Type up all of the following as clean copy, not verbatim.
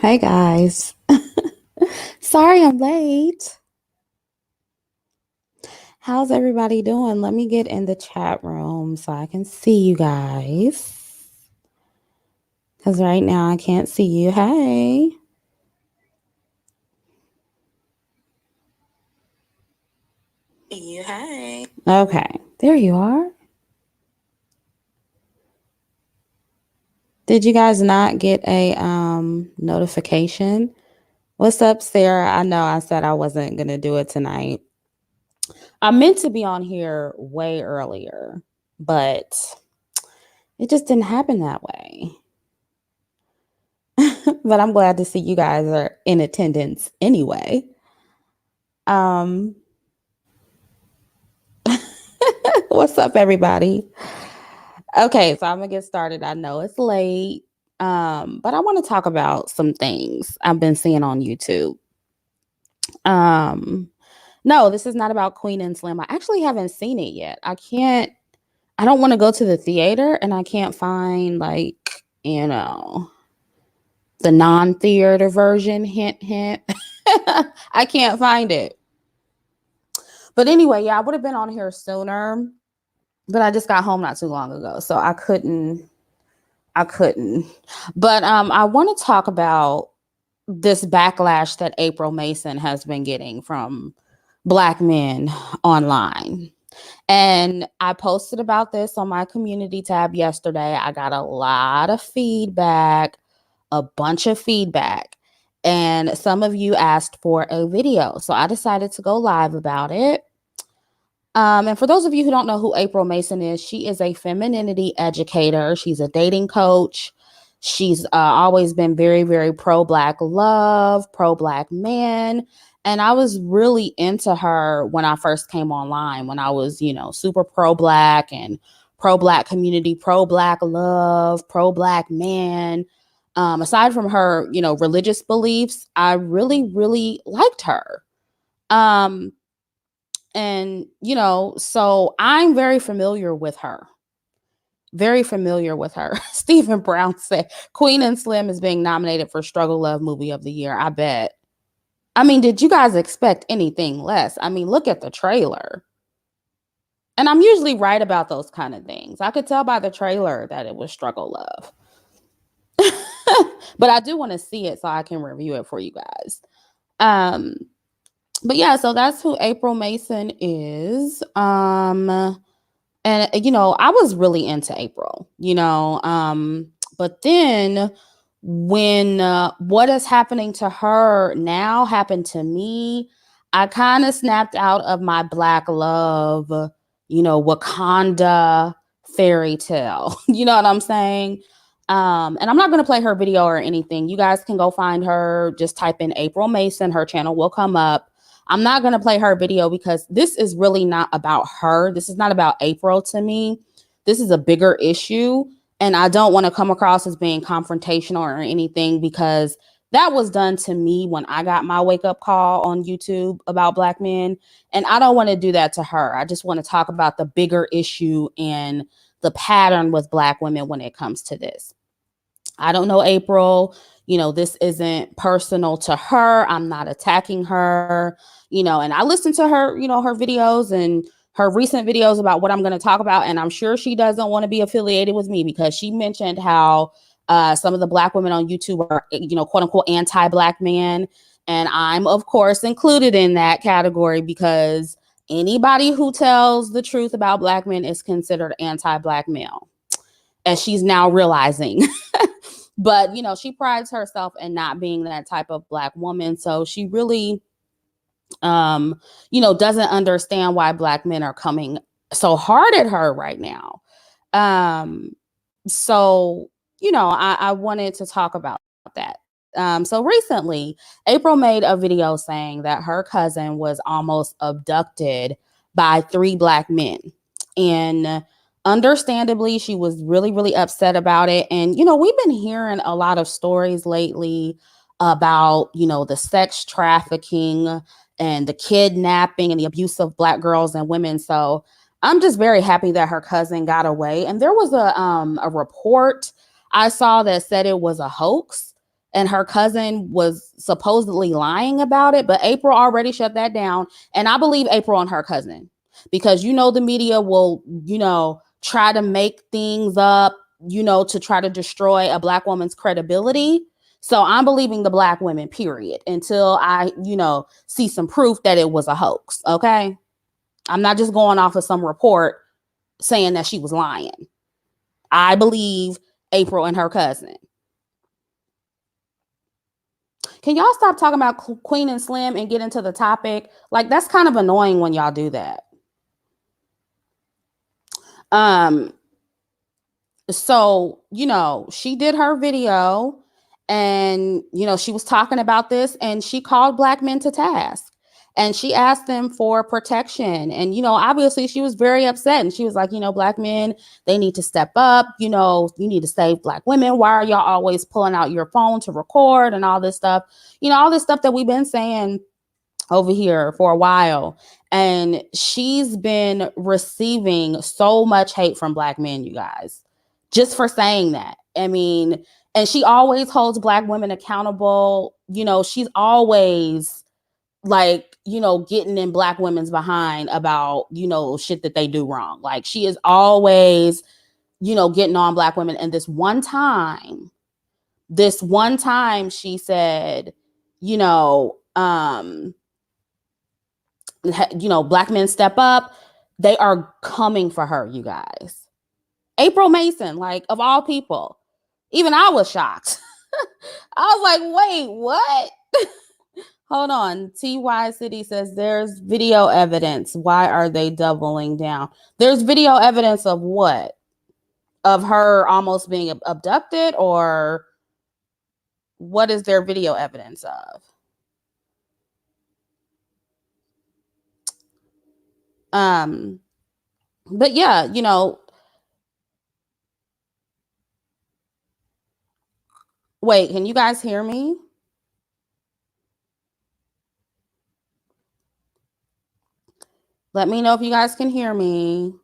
Hey guys. Sorry I'm late. How's everybody doing? Let me get in the chat room so I can see you guys. Because right now I can't see you. Hey. Hey. Okay. There you are. Did you guys not get a notification? What's up, Sarah? I know I said I wasn't going to do it tonight. I meant to be on here way earlier, but it just didn't happen that way. But I'm glad to see you guys are in attendance anyway. Um, what's up, everybody? Okay, so I'm gonna get started. I know it's late, but I want to talk about some things I've been seeing on YouTube. Um, no, this is not about Queen and Slim. I actually haven't seen it yet. I don't want to go to the theater, and I can't find the non-theater version. Hint, hint. I can't find it. But anyway, yeah, I would have been on here sooner, but I just got home not too long ago, so I couldn't. But I want to talk about this backlash that April Mason has been getting from Black men online. And I posted about this on my community tab yesterday. I got a lot of feedback, a bunch of feedback. And some of you asked for a video. So I decided to go live about it. And for those of you who don't know who April Mason is, she is a femininity educator. She's a dating coach. She's always been very, very pro-Black love, pro-Black man. And I was really into her when I first came online, when I was, super pro-Black and pro-Black community, pro-Black love, pro-Black man. Aside from her, religious beliefs, I really, really liked her. And, so I'm very familiar with her. Very familiar with her. Stephen Brown said Queen and Slim is being nominated for Struggle Love Movie of the Year. I bet. I mean, did you guys expect anything less? I mean, look at the trailer. And I'm usually right about those kind of things. I could tell by the trailer that it was Struggle Love. But I do want to see it so I can review it for you guys. But yeah, so that's who April Mason is. And I was really into April, but then when what is happening to her now happened to me, I kind of snapped out of my Black love, Wakanda fairy tale. You know what I'm saying? And I'm not going to play her video or anything. You guys can go find her. Just type in April Mason. Her channel will come up. I'm not going to play her video because this is really not about her. This is not about April to me. This is a bigger issue. And I don't want to come across as being confrontational or anything because that was done to me when I got my wake up call on YouTube about Black men. And I don't want to do that to her. I just want to talk about the bigger issue and the pattern with Black women when it comes to this. I don't know April. This isn't personal to her. I'm not attacking her, and I listened to her, her videos and her recent videos about what I'm going to talk about. And I'm sure she doesn't want to be affiliated with me because she mentioned how some of the Black women on YouTube are, quote unquote, anti-Black men. And I'm, of course, included in that category because anybody who tells the truth about Black men is considered anti-Black male, as she's now realizing. But, she prides herself in not being that type of Black woman. So she really, doesn't understand why Black men are coming so hard at her right now. So, I wanted to talk about that. So recently, April made a video saying that her cousin was almost abducted by 3 Black men. And understandably, she was really, really upset about it. And, we've been hearing a lot of stories lately about, the sex trafficking and the kidnapping and the abuse of Black girls and women. So I'm just very happy that her cousin got away. And there was a report I saw that said it was a hoax. and her cousin was supposedly lying about it, but April already shut that down. And I believe April and her cousin, because the media will, try to make things up, to try to destroy a Black woman's credibility. So I'm believing the Black women, period, until I, see some proof that it was a hoax. Okay. I'm not just going off of some report saying that she was lying. I believe April and her cousin. Can y'all stop talking about Queen and Slim and get into the topic? Like, that's kind of annoying when y'all do that. So, she did her video and, she was talking about this, and she called Black men to task. And she asked them for protection. And, obviously she was very upset. And she was like, Black men, they need to step up. You need to save Black women. Why are y'all always pulling out your phone to record and all this stuff? All this stuff that we've been saying over here for a while. And she's been receiving so much hate from Black men, you guys, just for saying that. I mean, and she always holds Black women accountable. She's always like, getting in Black women's behind about, shit that they do wrong. Like, she is always, getting on Black women. And this one time she said, Black men step up. They are coming for her, you guys. April Mason, like, of all people. Even I was shocked. I was like, wait, what? Hold on. TY City says there's video evidence. Why are they doubling down? There's video evidence of what? Of her almost being abducted, or what is there video evidence of? But yeah, wait, can you guys hear me? Let me know if you guys can hear me.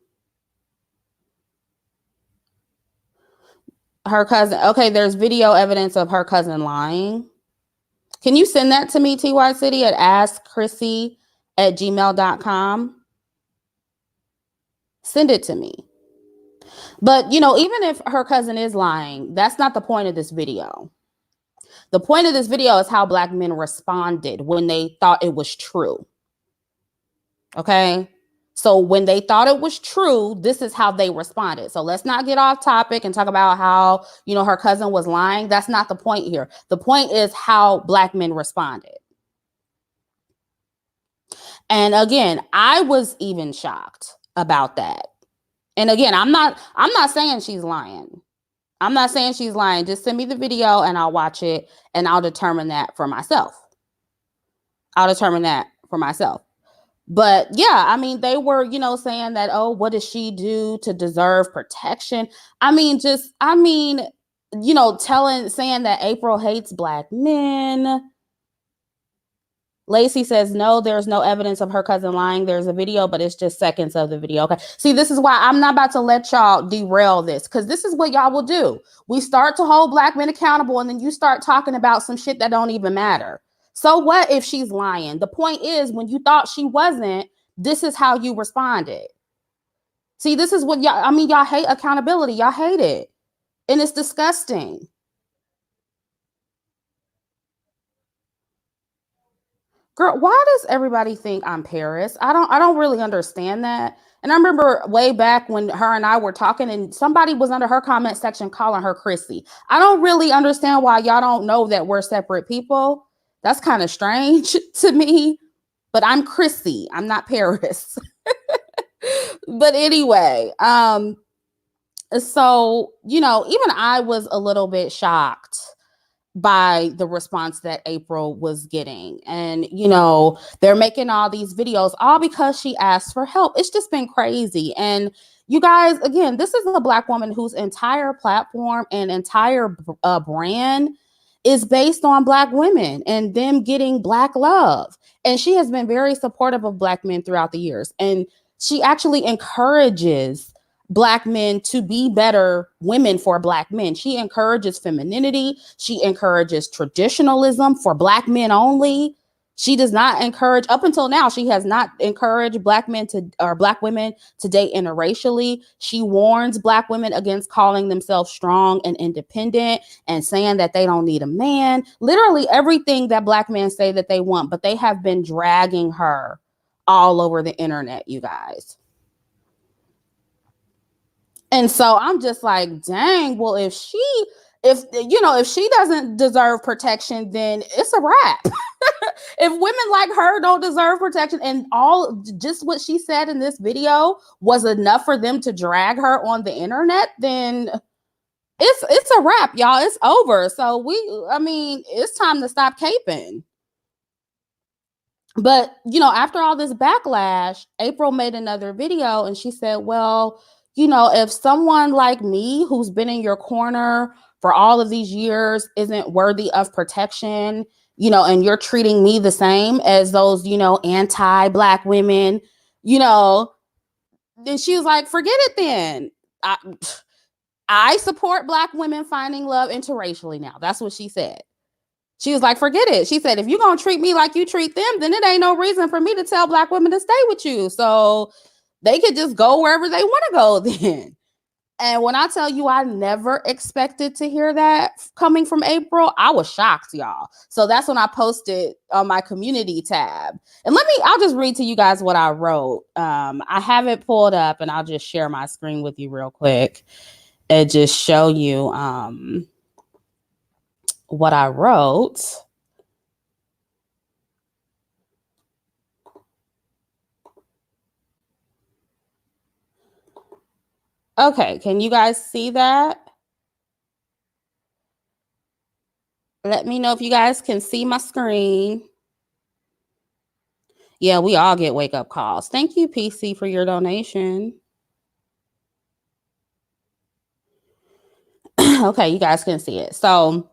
Her cousin. Okay, there's video evidence of her cousin lying. Can you send that to me, TY City, at askchrissie@gmail.com? Send it to me. But, even if her cousin is lying, that's not the point of this video. The point of this video is how Black men responded when they thought it was true. Okay? So when they thought it was true, this is how they responded. So let's not get off topic and talk about how, her cousin was lying. That's not the point here. The point is how Black men responded. And again, I was even shocked about that. And again, I'm not saying she's lying. I'm not saying she's lying. Just send me the video and I'll watch it and I'll determine that for myself. But yeah, I mean, they were, saying that, oh, what does she do to deserve protection? I mean, saying that April hates Black men. Lacey says, no, there's no evidence of her cousin lying. There's a video, but it's just seconds of the video. Okay. See, this is why I'm not about to let y'all derail this, because this is what y'all will do. We start to hold Black men accountable, and then you start talking about some shit that don't even matter. So what if she's lying? The point is, when you thought she wasn't, this is how you responded. See, this is what y'all hate accountability. Y'all hate it. And it's disgusting. Girl, why does everybody think I'm Paris? I don't really understand that. And I remember way back when her and I were talking and somebody was under her comment section calling her Chrissie. I don't really understand why y'all don't know that we're separate people. That's kind of strange to me, but I'm Chrissie. I'm not Paris. But anyway, so, even I was a little bit shocked by the response that April was getting. And, they're making all these videos all because she asked for help. It's just been crazy. And you guys, again, this is a Black woman whose entire platform and entire brand is based on Black women and them getting Black love. And she has been very supportive of Black men throughout the years. And she actually encourages Black men to be better women for Black men. She encourages femininity. She encourages traditionalism for Black men only. She does not encourage, up until now, she has not encouraged Black men to, or Black women to date interracially. She warns Black women against calling themselves strong and independent and saying that they don't need a man. Literally everything that Black men say that they want, but they have been dragging her all over the internet, you guys. And so I'm just like, dang, well, if she doesn't deserve protection, then it's a wrap. If women like her don't deserve protection, and all just what she said in this video was enough for them to drag her on the internet, then it's a wrap, y'all. It's over. So it's time to stop caping. But, after all this backlash, April made another video and she said, well, if someone like me who's been in your corner for all of these years isn't worthy of protection, and you're treating me the same as those, anti-Black women, then she was like, forget it then. I support Black women finding love interracially now. That's what she said. She was like, forget it. She said, if you're going to treat me like you treat them, then it ain't no reason for me to tell Black women to stay with you. So they could just go wherever they want to go then. And when I tell you I never expected to hear that coming from April, I was shocked, y'all. So that's when I posted on my community tab. And I'll just read to you guys what I wrote. I have it pulled up and I'll just share my screen with you real quick and just show you what I wrote. Okay, can you guys see that? Let me know if you guys can see my screen. Yeah, we all get wake up calls. Thank you, PC, for your donation. Okay, you guys can see it. So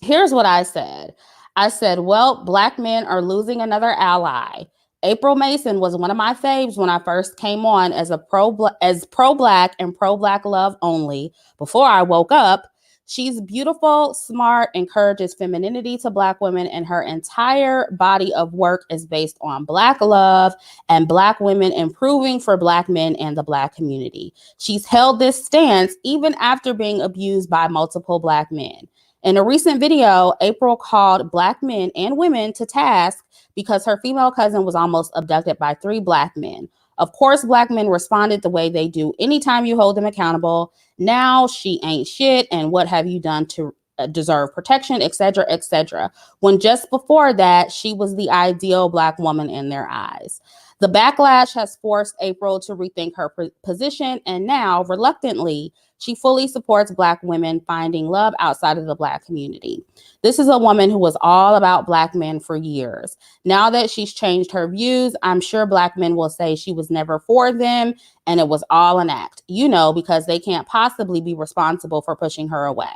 here's what I said. I said, well, Black men are losing another ally. April Mason was one of my faves when I first came on as pro-Black and pro-Black love only. Before I woke up, she's beautiful, smart, encourages femininity to Black women, and her entire body of work is based on Black love and Black women improving for Black men and the Black community. She's held this stance even after being abused by multiple Black men. In a recent video, April called Black men and women to task because her female cousin was almost abducted by 3 Black men. Of course, Black men responded the way they do anytime you hold them accountable. Now she ain't shit, and what have you done to deserve protection, etc., etc. When just before that, she was the ideal Black woman in their eyes. The backlash has forced April to rethink her position, and now, reluctantly, she fully supports Black women finding love outside of the Black community. This is a woman who was all about Black men for years. Now that she's changed her views, I'm sure Black men will say she was never for them and it was all an act, because they can't possibly be responsible for pushing her away.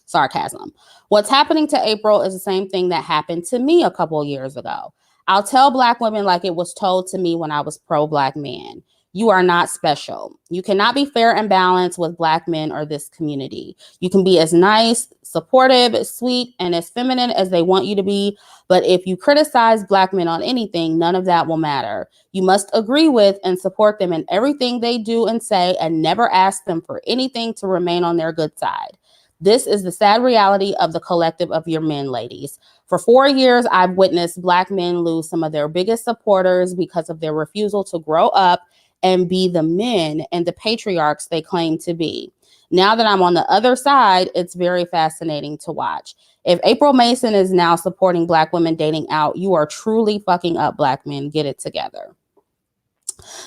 Sarcasm. What's happening to April is the same thing that happened to me a couple years ago. I'll tell Black women like it was told to me when I was pro-Black man. You are not special. You cannot be fair and balanced with Black men or this community. You can be as nice, supportive, sweet, and as feminine as they want you to be. But if you criticize Black men on anything, none of that will matter. You must agree with and support them in everything they do and say, and never ask them for anything to remain on their good side. This is the sad reality of the collective of your men, ladies. For 4 years, I've witnessed Black men lose some of their biggest supporters because of their refusal to grow up and be the men and the patriarchs they claim to be. Now that I'm on the other side, it's very fascinating to watch. If April Mason is now supporting Black women dating out, you are truly fucking up, Black men. Get it together.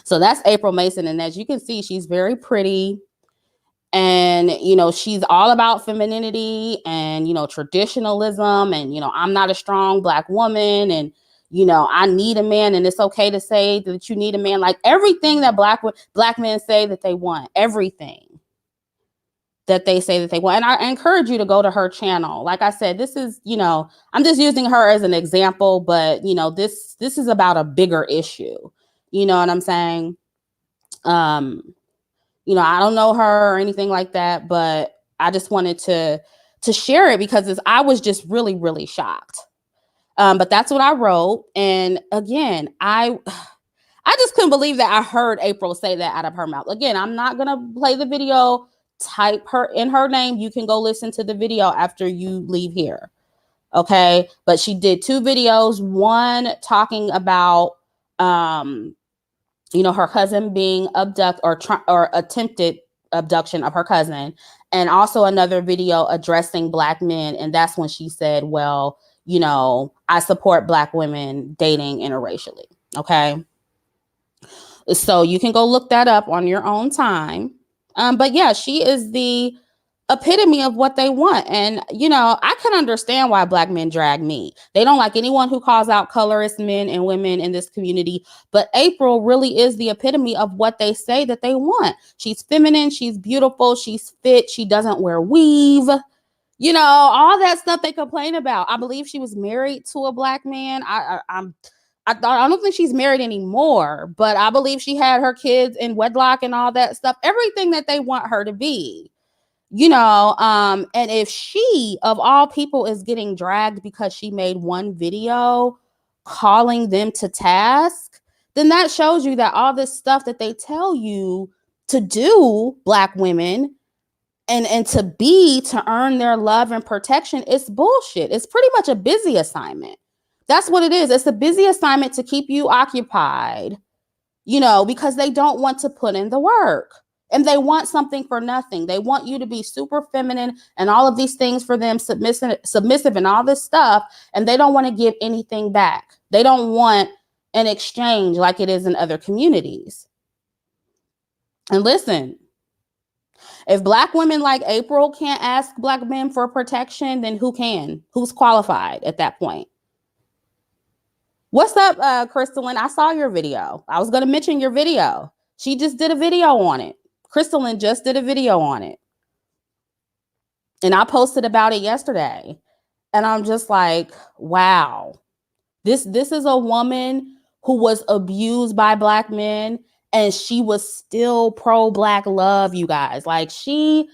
So that's April Mason. And as you can see, she's very pretty. And, she's all about femininity and, traditionalism. And, I'm not a strong Black woman. And, I need a man, and it's okay to say that you need a man. Like everything that Black men say that they want, everything that they say that they want. And I encourage you to go to her channel. Like I said, this is, I'm just using her as an example, but this is about a bigger issue. You know what I'm saying? I don't know her or anything like that, but I just wanted to share it because I was just really, really shocked. But that's what I wrote. And again, I just couldn't believe that I heard April say that out of her mouth. Again, I'm not going to play the video, type her name. You can go listen to the video after you leave here. Okay. But she did 2 videos, one talking about, her cousin being abducted or attempted abduction of her cousin. And also another video addressing Black men. And that's when she said, well, I support Black women dating interracially. Okay. So you can go look that up on your own time. But yeah, she is the epitome of what they want. And, I can understand why Black men drag me. They don't like anyone who calls out colorist men and women in this community. But April really is the epitome of what they say that they want. She's feminine. She's beautiful. She's fit. She doesn't wear weave. All that stuff they complain about. I believe she was married to a Black man. I don't think she's married anymore, but I believe she had her kids in wedlock and all that stuff. Everything that they want her to be. And if she, of all people, is getting dragged because she made one video calling them to task, then that shows you that all this stuff that they tell you to do, Black women, and to earn their love and protection, it's bullshit. It's pretty much a busy assignment. That's what it is. It's a busy assignment to keep you occupied, because they don't want to put in the work. And they want something for nothing. They want you to be super feminine and all of these things for them, submissive and all this stuff. And they don't want to give anything back. They don't want an exchange like it is in other communities. And listen, if Black women like April can't ask Black men for protection, then who can? Who's qualified at that point? What's up, Crystalline? I saw your video. I was going to mention your video. She just did a video on it. Crystalline just did a video on it. And I posted about it yesterday. And I'm just like, wow. This is a woman who was abused by Black men, and she was still pro-Black love, you guys. Like she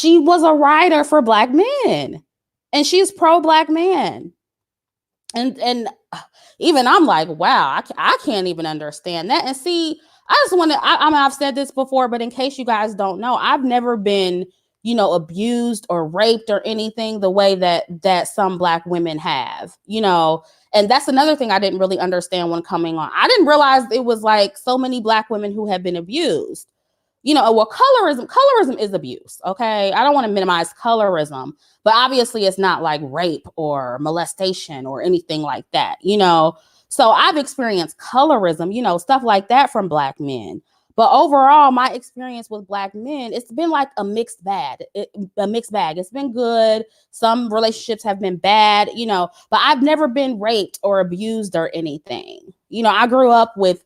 was a writer for Black men, and she's pro-Black man. And even I'm like, wow, I can't even understand that. And see, I just want to, I've said this before, but in case you guys don't know, I've never been, abused or raped or anything the way that some Black women have, and that's another thing I didn't really understand when coming on. I didn't realize it was like so many Black women who have been abused. Well, colorism is abuse. Okay. I don't want to minimize colorism, but obviously it's not like rape or molestation or anything like that, So I've experienced colorism, stuff like that from Black men. But overall, my experience with Black men, it's been like a mixed bag. It's been good. Some relationships have been bad, but I've never been raped or abused or anything. I grew up with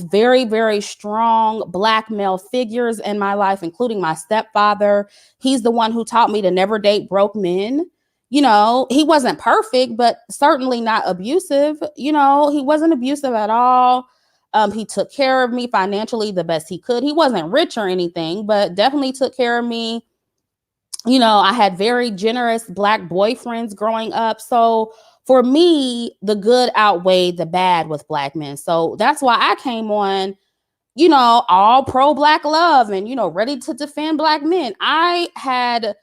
very, very strong Black male figures in my life, including my stepfather. He's the one who taught me to never date broke men. He wasn't perfect, but certainly not abusive. He wasn't abusive at all. He took care of me financially the best he could. He wasn't rich or anything, but definitely took care of me. I had very generous Black boyfriends growing up. So for me, the good outweighed the bad with Black men. So that's why I came on, all pro-Black love and, ready to defend Black men. I had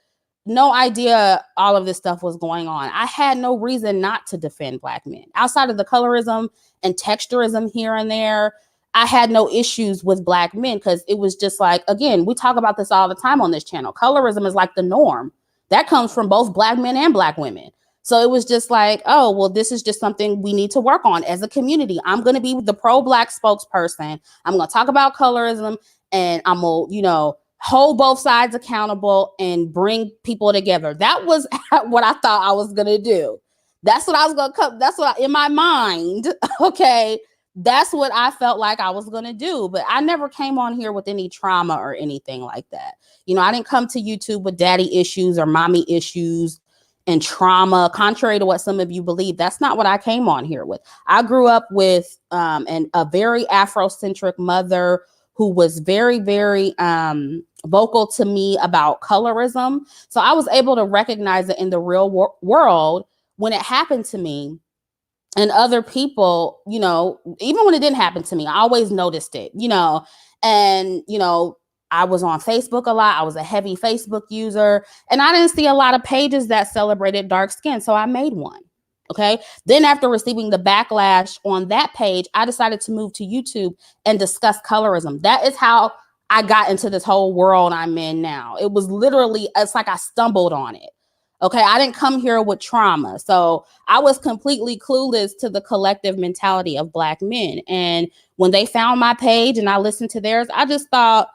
no idea all of this stuff was going on. I had no reason not to defend Black men. Outside of the colorism and texturism here and there, I had no issues with Black men because it was just like, again, we talk about this all the time on this channel. Colorism is like the norm. That comes from both Black men and Black women. So it was just like, oh, well, this is just something we need to work on as a community. I'm going to be the pro-Black spokesperson. I'm going to talk about colorism, and I'm going to, hold both sides accountable and bring people together. That was what I thought I was going to do. That's what I was going to come. That's what in my mind. Okay. That's what I felt like I was going to do. But I never came on here with any trauma or anything like that. I didn't come to YouTube with daddy issues or mommy issues and trauma, contrary to what some of you believe. That's not what I came on here with. I grew up with a very Afrocentric mother who was very, very vocal to me about colorism. So I was able to recognize it in the real world when it happened to me. And other people, you know, even when it didn't happen to me, I always noticed it, you know. And, you know, I was on Facebook a lot. I was a heavy Facebook user, and I didn't see a lot of pages that celebrated dark skin. So I made one. Okay. Then after receiving the backlash on that page, I decided to move to YouTube and discuss colorism. That is how I got into this whole world I'm in now. It was literally, it's like I stumbled on it. Okay. I didn't come here with trauma. So I was completely clueless to the collective mentality of Black men. And when they found my page and I listened to theirs, I just thought,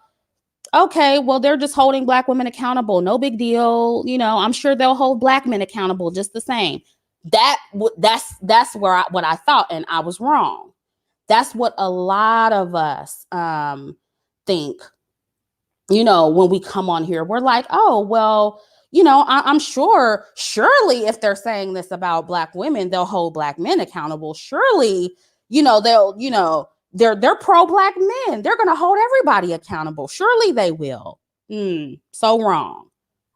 okay, well, they're just holding Black women accountable. No big deal. You know, I'm sure they'll hold Black men accountable just the same. That's where what I thought, and I was wrong. That's what a lot of us think. You know, when we come on here, we're like, oh, well, you know, I'm sure, surely if they're saying this about Black women, they'll hold Black men accountable. Surely, you know, they're pro-Black men. They're going to hold everybody accountable. Surely they will. So wrong.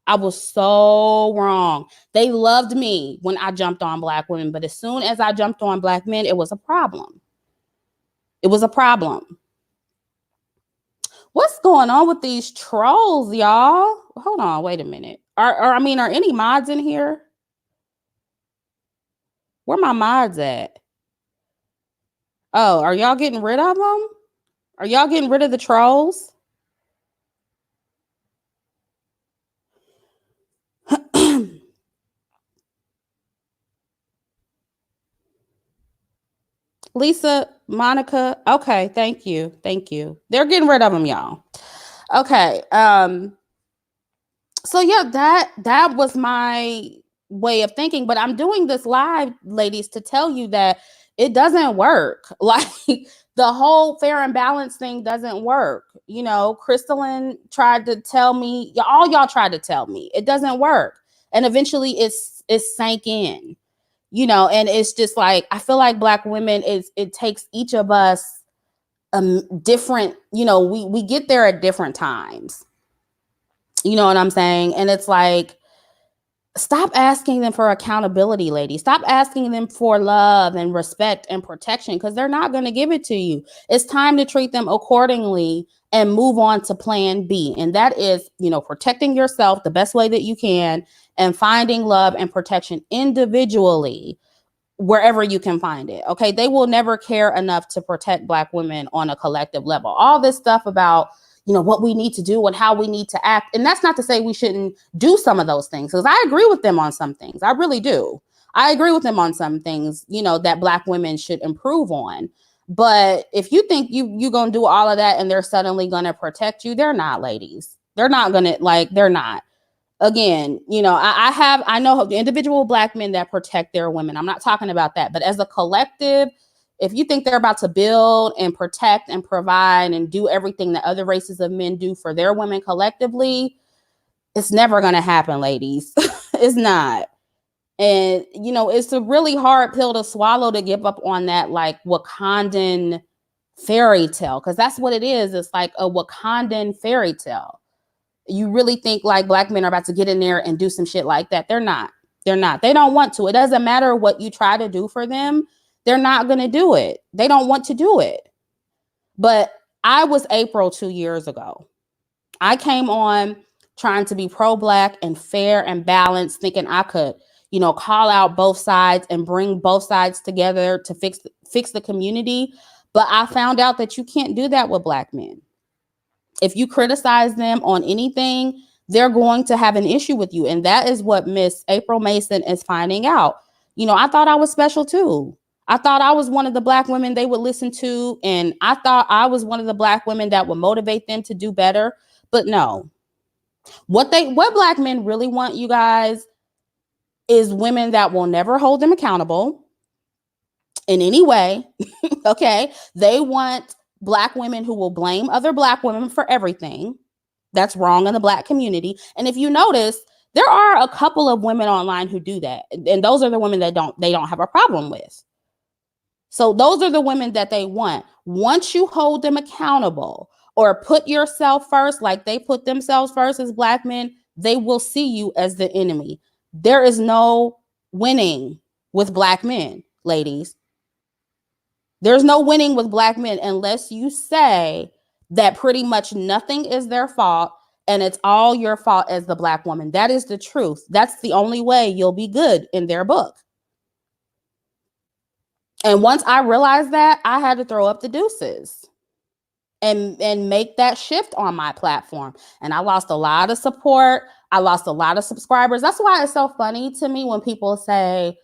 I was so wrong. They loved me when I jumped on Black women, but as soon as I jumped on Black men, it was a problem. It was a problem. What's going on with these trolls, y'all? Hold on, wait a minute. Are any mods in here? Where my mods at? Oh, are y'all getting rid of them? Are y'all getting rid of the trolls? Lisa, Monica. Okay, thank you. Thank you. They're getting rid of them, y'all. Okay. So yeah, that was my way of thinking, but I'm doing this live, ladies, to tell you that it doesn't work. Like the whole fair and balanced thing doesn't work. You know, Crystalline tried to tell me, all y'all tried to tell me it doesn't work. And eventually it sank in, you know, and it's just like, I feel like Black women, it takes each of us different, you know, we get there at different times. You know what I'm saying? And it's like, stop asking them for accountability, ladies. Stop asking them for love and respect and protection, because they're not going to give it to you. It's time to treat them accordingly and move on to plan B. And that is, you know, protecting yourself the best way that you can and finding love and protection individually wherever you can find it. Okay. They will never care enough to protect Black women on a collective level. All this stuff about, you know, what we need to do and how we need to act. And that's not to say we shouldn't do some of those things, because I agree with them on some things. I really do. I agree with them on some things, you know, that Black women should improve on. But if you think you're going to do all of that and they're suddenly going to protect you, they're not, ladies. They're not going to, they're not. Again, you know, I know individual Black men that protect their women. I'm not talking about that. But as a collective, if you think they're about to build and protect and provide and do everything that other races of men do for their women collectively, it's never going to happen, ladies. It's not. And, you know, it's a really hard pill to swallow, to give up on that, like, Wakandan fairy tale, because that's what it is. It's like a Wakandan fairy tale. You really think like Black men are about to get in there and do some shit like that? They're not. They're not. They don't want to. It doesn't matter what you try to do for them. They're not going to do it. They don't want to do it. But I was April 2 years ago. I came on trying to be pro-Black and fair and balanced, thinking I could, you know, call out both sides and bring both sides together to fix the community. But I found out that you can't do that with Black men. If you criticize them on anything, they're going to have an issue with you. And that is what Miss April Mason is finding out. You know, I thought I was special too. I thought I was one of the Black women they would listen to. And I thought I was one of the Black women that would motivate them to do better. But no, what Black men really want, you guys, is women that will never hold them accountable in any way. Okay. They want Black women who will blame other Black women for everything that's wrong in the Black community. And if you notice, there are a couple of women online who do that. And those are the women that they don't have a problem with. So those are the women that they want. Once you hold them accountable, or put yourself first, like they put themselves first as Black men, they will see you as the enemy. There is no winning with Black men, ladies. There's no winning with Black men unless you say that pretty much nothing is their fault and it's all your fault as the Black woman. That is the truth. That's the only way you'll be good in their book. And once I realized that, I had to throw up the deuces and make that shift on my platform. And I lost a lot of support. I lost a lot of subscribers. That's why it's so funny to me when people say,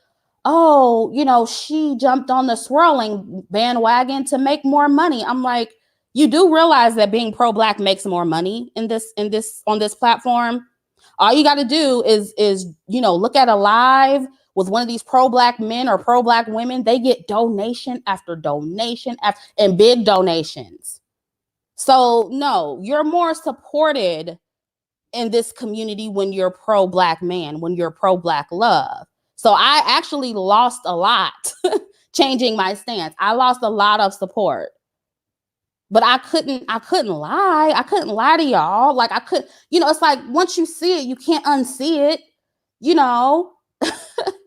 oh, you know, she jumped on the swirling bandwagon to make more money. I'm like, you do realize that being pro-Black makes more money on this platform. All you got to do is, you know, look at a live with one of these pro-Black men or pro-Black women. They get donation after donation and big donations. So no, you're more supported in this community when you're pro-Black man, when you're pro-Black love. So I actually lost a lot changing my stance. I lost a lot of support. But I couldn't lie. I couldn't lie to y'all. Like I could, you know, it's like once you see it, you can't unsee it, you know.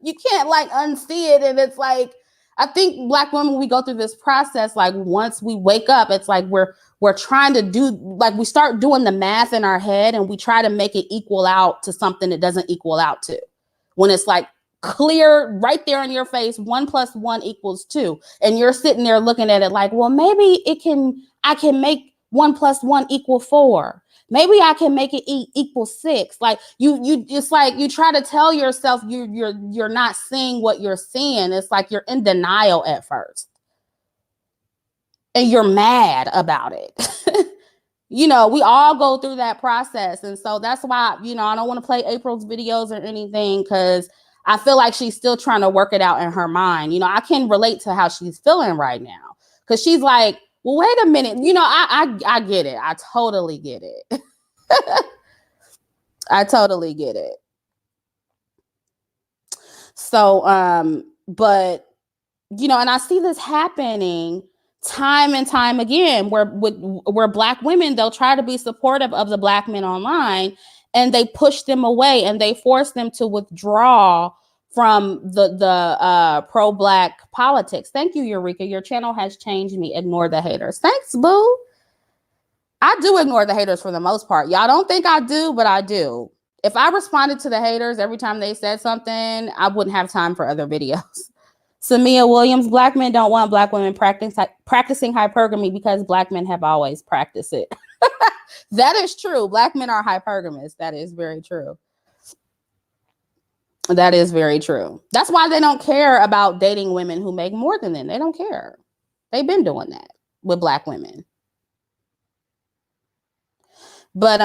You can't like unsee it. And it's like, I think Black women, we go through this process, like once we wake up, it's like we're trying to do, like we start doing the math in our head and we try to make it equal out to something it doesn't equal out to. When it's like clear right there in your face, 1 + 1 = 2. And you're sitting there looking at it like, well, maybe I can make 1 + 1 = 4. Maybe I can make it equal 6. Like you just like you try to tell yourself you're not seeing what you're seeing. It's like you're in denial at first. And you're mad about it. You know, we all go through that process. And so that's why, you know, I don't want to play April's videos or anything because I feel like she's still trying to work it out in her mind. You know, I can relate to how she's feeling right now because she's like, well, wait a minute. You know, I get it. I totally get it. I totally get it. So, but, you know, and I see this happening time and time again where Black women, they'll try to be supportive of the Black men online and they push them away and they force them to withdraw from the pro-Black politics. Thank you, Eureka. Your channel has changed me. Ignore the haters. Thanks, boo. I do ignore the haters for the most part. Y'all don't think I do, but I do. If I responded to the haters every time they said something, I wouldn't have time for other videos. Samia Williams, Black men don't want Black women practicing hypergamy because Black men have always practiced it. That is true. Black men are hypergamous. That is very true. That is very true. That's why they don't care about dating women who make more than them. They don't care. They've been doing that with Black women. But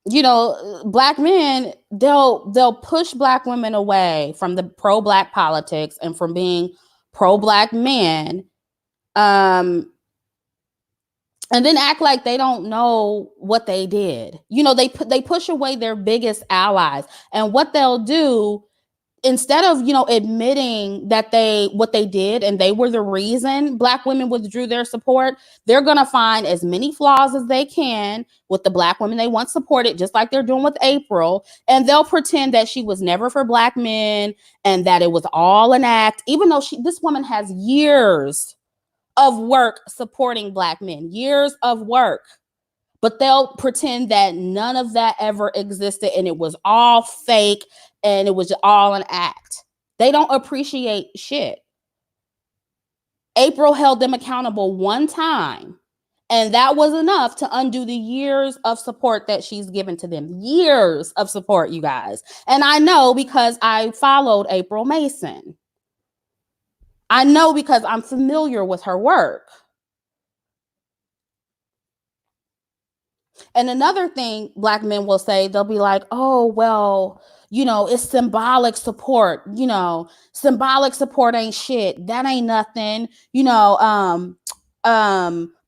you know, Black men, they'll push Black women away from the pro-Black politics and from being pro-Black men. And then act like they don't know what they did. You know, they push away their biggest allies. And what they'll do, instead of, you know, admitting that what they did and they were the reason Black women withdrew their support, they're going to find as many flaws as they can with the Black women they once supported, just like they're doing with April. And they'll pretend that she was never for Black men and that it was all an act, even though this woman has years of work supporting Black men, years of work. But they'll pretend that none of that ever existed and it was all fake and it was all an act. They don't appreciate shit. April held them accountable one time, and that was enough to undo the years of support that she's given to them. Years of support, you guys. And I know because I followed April Mason. I know because I'm familiar with her work. And another thing Black men will say, they'll be like, oh, well, you know, it's symbolic support. You know, symbolic support ain't shit. That ain't nothing. You know,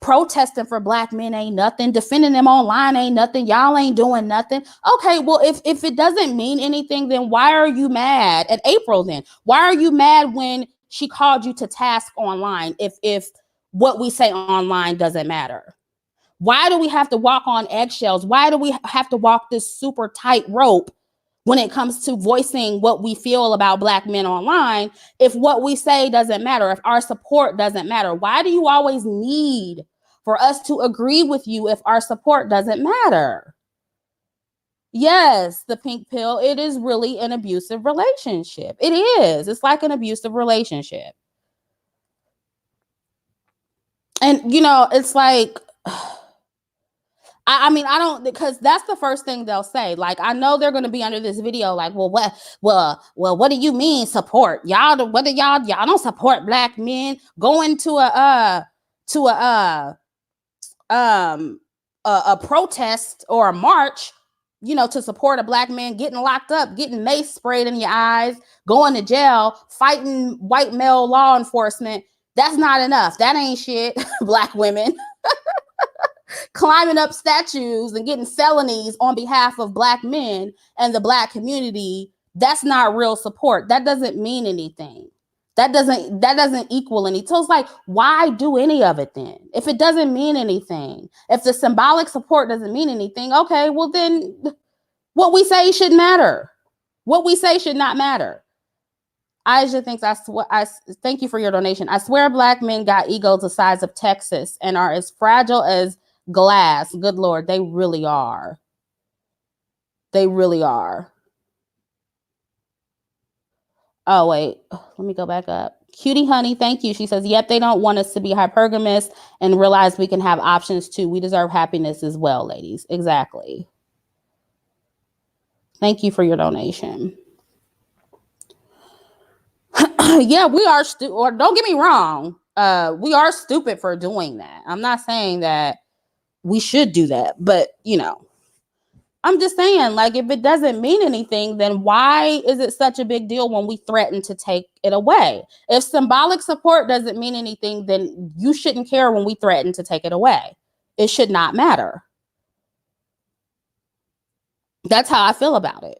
protesting for Black men ain't nothing. Defending them online ain't nothing. Y'all ain't doing nothing. Okay, well, if it doesn't mean anything, then why are you mad at April then? Why are you mad when she called you to task online if what we say online doesn't matter? Why do we have to walk on eggshells? Why do we have to walk this super tight rope when it comes to voicing what we feel about Black men online if what we say doesn't matter, if our support doesn't matter? Why do you always need for us to agree with you if our support doesn't matter? Yes, the pink pill, it is really an abusive relationship. It is. It's like an abusive relationship. And, you know, it's like, I mean, I don't, because that's the first thing they'll say. Like, I know they're going to be under this video like, well, what do you mean support? Y'all don't support Black men going to a protest or a march, you know, to support a Black man getting locked up, getting mace sprayed in your eyes, going to jail, fighting white male law enforcement. That's not enough. That ain't shit. Black women climbing up statues and getting felonies on behalf of Black men and the Black community. That's not real support. That doesn't mean anything. That doesn't equal anything. So it's like, why do any of it then? If it doesn't mean anything, if the symbolic support doesn't mean anything, okay, well then what we say should matter. What we say should not matter. Aisha thinks, I thank you for your donation. I swear Black men got egos the size of Texas and are as fragile as glass. Good Lord, they really are. They really are. Oh, wait, let me go back up. Cutie Honey, thank you. She says, yep, they don't want us to be hypergamous and realize we can have options too. We deserve happiness as well, ladies. Exactly. Thank you for your donation. Yeah, we are or don't get me wrong. We are stupid for doing that. I'm not saying that we should do that, but you know, I'm just saying, like, if it doesn't mean anything, then why is it such a big deal when we threaten to take it away? If symbolic support doesn't mean anything, then you shouldn't care when we threaten to take it away. It should not matter. That's how I feel about it.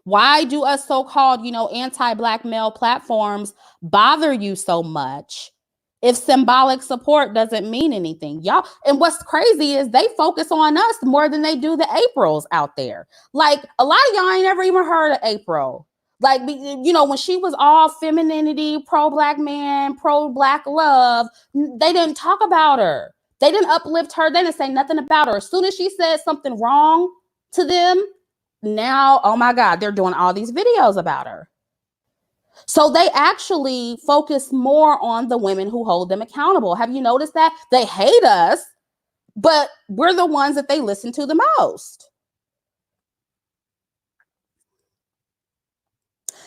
Why do us so-called, you know, anti-Black male platforms bother you so much if symbolic support doesn't mean anything? Y'all, and what's crazy is they focus on us more than they do the Aprils out there. Like, a lot of y'all ain't ever even heard of April. Like, you know, when she was all femininity, pro-Black man, pro-Black love, they didn't talk about her. They didn't uplift her. They didn't say nothing about her. As soon as she said something wrong to them, now, oh my God, they're doing all these videos about her. So they actually focus more on the women who hold them accountable. Have you noticed that? They hate us, but we're the ones that they listen to the most.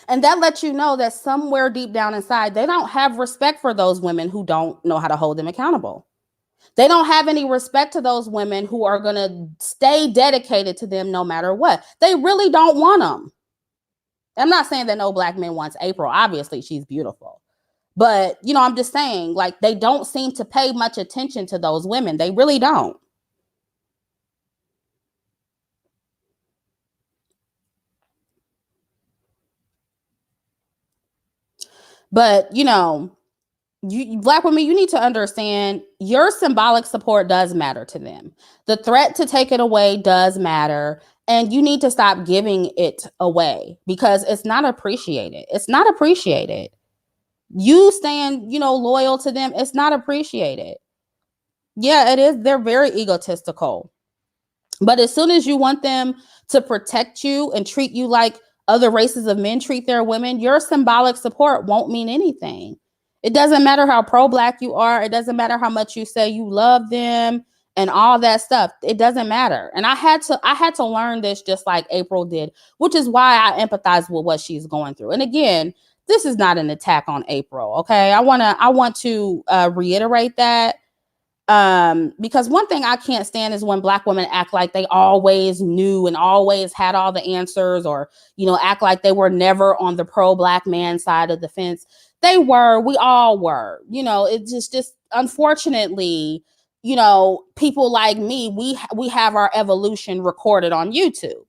And that lets you know that somewhere deep down inside, they don't have respect for those women who don't know how to hold them accountable. They don't have any respect to those women who are going to stay dedicated to them no matter what. They really don't want them. I'm not saying that no Black man wants April. Obviously, she's beautiful. But, you know, I'm just saying, like, they don't seem to pay much attention to those women. They really don't. But, you know, Black women, you need to understand your symbolic support does matter to them. The threat to take it away does matter. And you need to stop giving it away because it's not appreciated. It's not appreciated. You staying, you know, loyal to them, it's not appreciated. Yeah, it is. They're very egotistical. But as soon as you want them to protect you and treat you like other races of men treat their women, your symbolic support won't mean anything. It doesn't matter how pro-Black you are. It doesn't matter how much you say you love them and all that stuff. It doesn't matter. And I had to learn this just like April did, which is why I empathize with what she's going through. And again, this is not an attack on April. Okay. I want to reiterate that. Because one thing I can't stand is when Black women act like they always knew and always had all the answers, or, you know, act like they were never on the pro-Black man side of the fence. They were, we all were, you know, it's just unfortunately, you know, people like me, we have our evolution recorded on YouTube,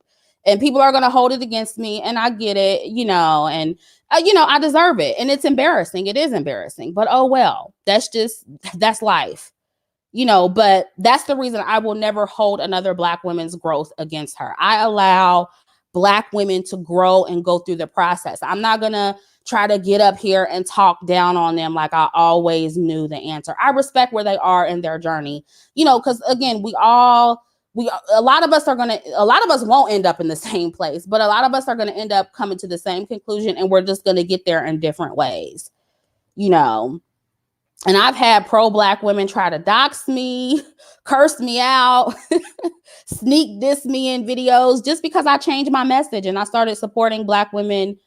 and people are going to hold it against me, and I get it, you know, and you know, I deserve it, and it's embarrassing. It is embarrassing, but oh well, that's life. But that's the reason I will never hold another Black woman's growth against her. I allow Black women to grow and go through the process. I'm not going to try to get up here and talk down on them like I always knew the answer. I respect where they are in their journey, because again, a lot of us won't end up in the same place, but a lot of us are going to end up coming to the same conclusion, and we're just going to get there in different ways, And I've had pro-Black women try to dox me, curse me out, sneak diss me in videos just because I changed my message and I started supporting Black women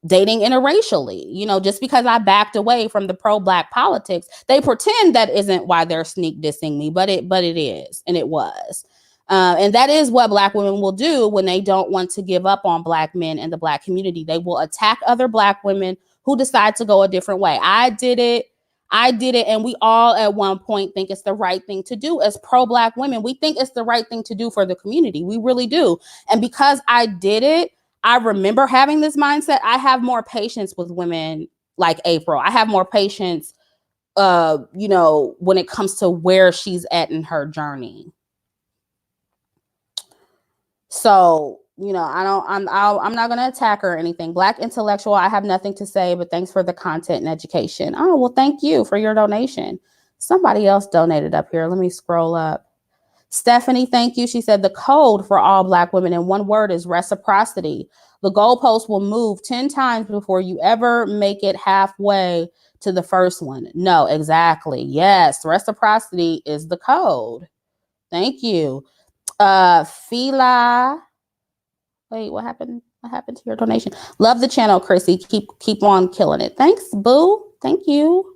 dating interracially. Just because I backed away from the pro-Black politics. They pretend that isn't why they're sneak dissing me, but it is, and it was. And that is what Black women will do when they don't want to give up on Black men and the Black community. They will attack other Black women who decide to go a different way. I did it, and we all at one point think it's the right thing to do as pro-Black women. We think it's the right thing to do for the community. We really do. And because I did it, I remember having this mindset. I have more patience with women like April. I have more patience, when it comes to where she's at in her journey. So, I'm not going to attack her or anything. Black intellectual, I have nothing to say, but thanks for the content and education. Oh, well, thank you for your donation. Somebody else donated up here. Let me scroll up. Stephanie, thank you. She said the code for all Black women in one word is reciprocity. The goalpost will move 10 times before you ever make it halfway to the first one. No, exactly. Yes, reciprocity is the code. Thank you. Fila. Wait, what happened? What happened to your donation? Love the channel, Chrissie. Keep on killing it. Thanks, boo. Thank you.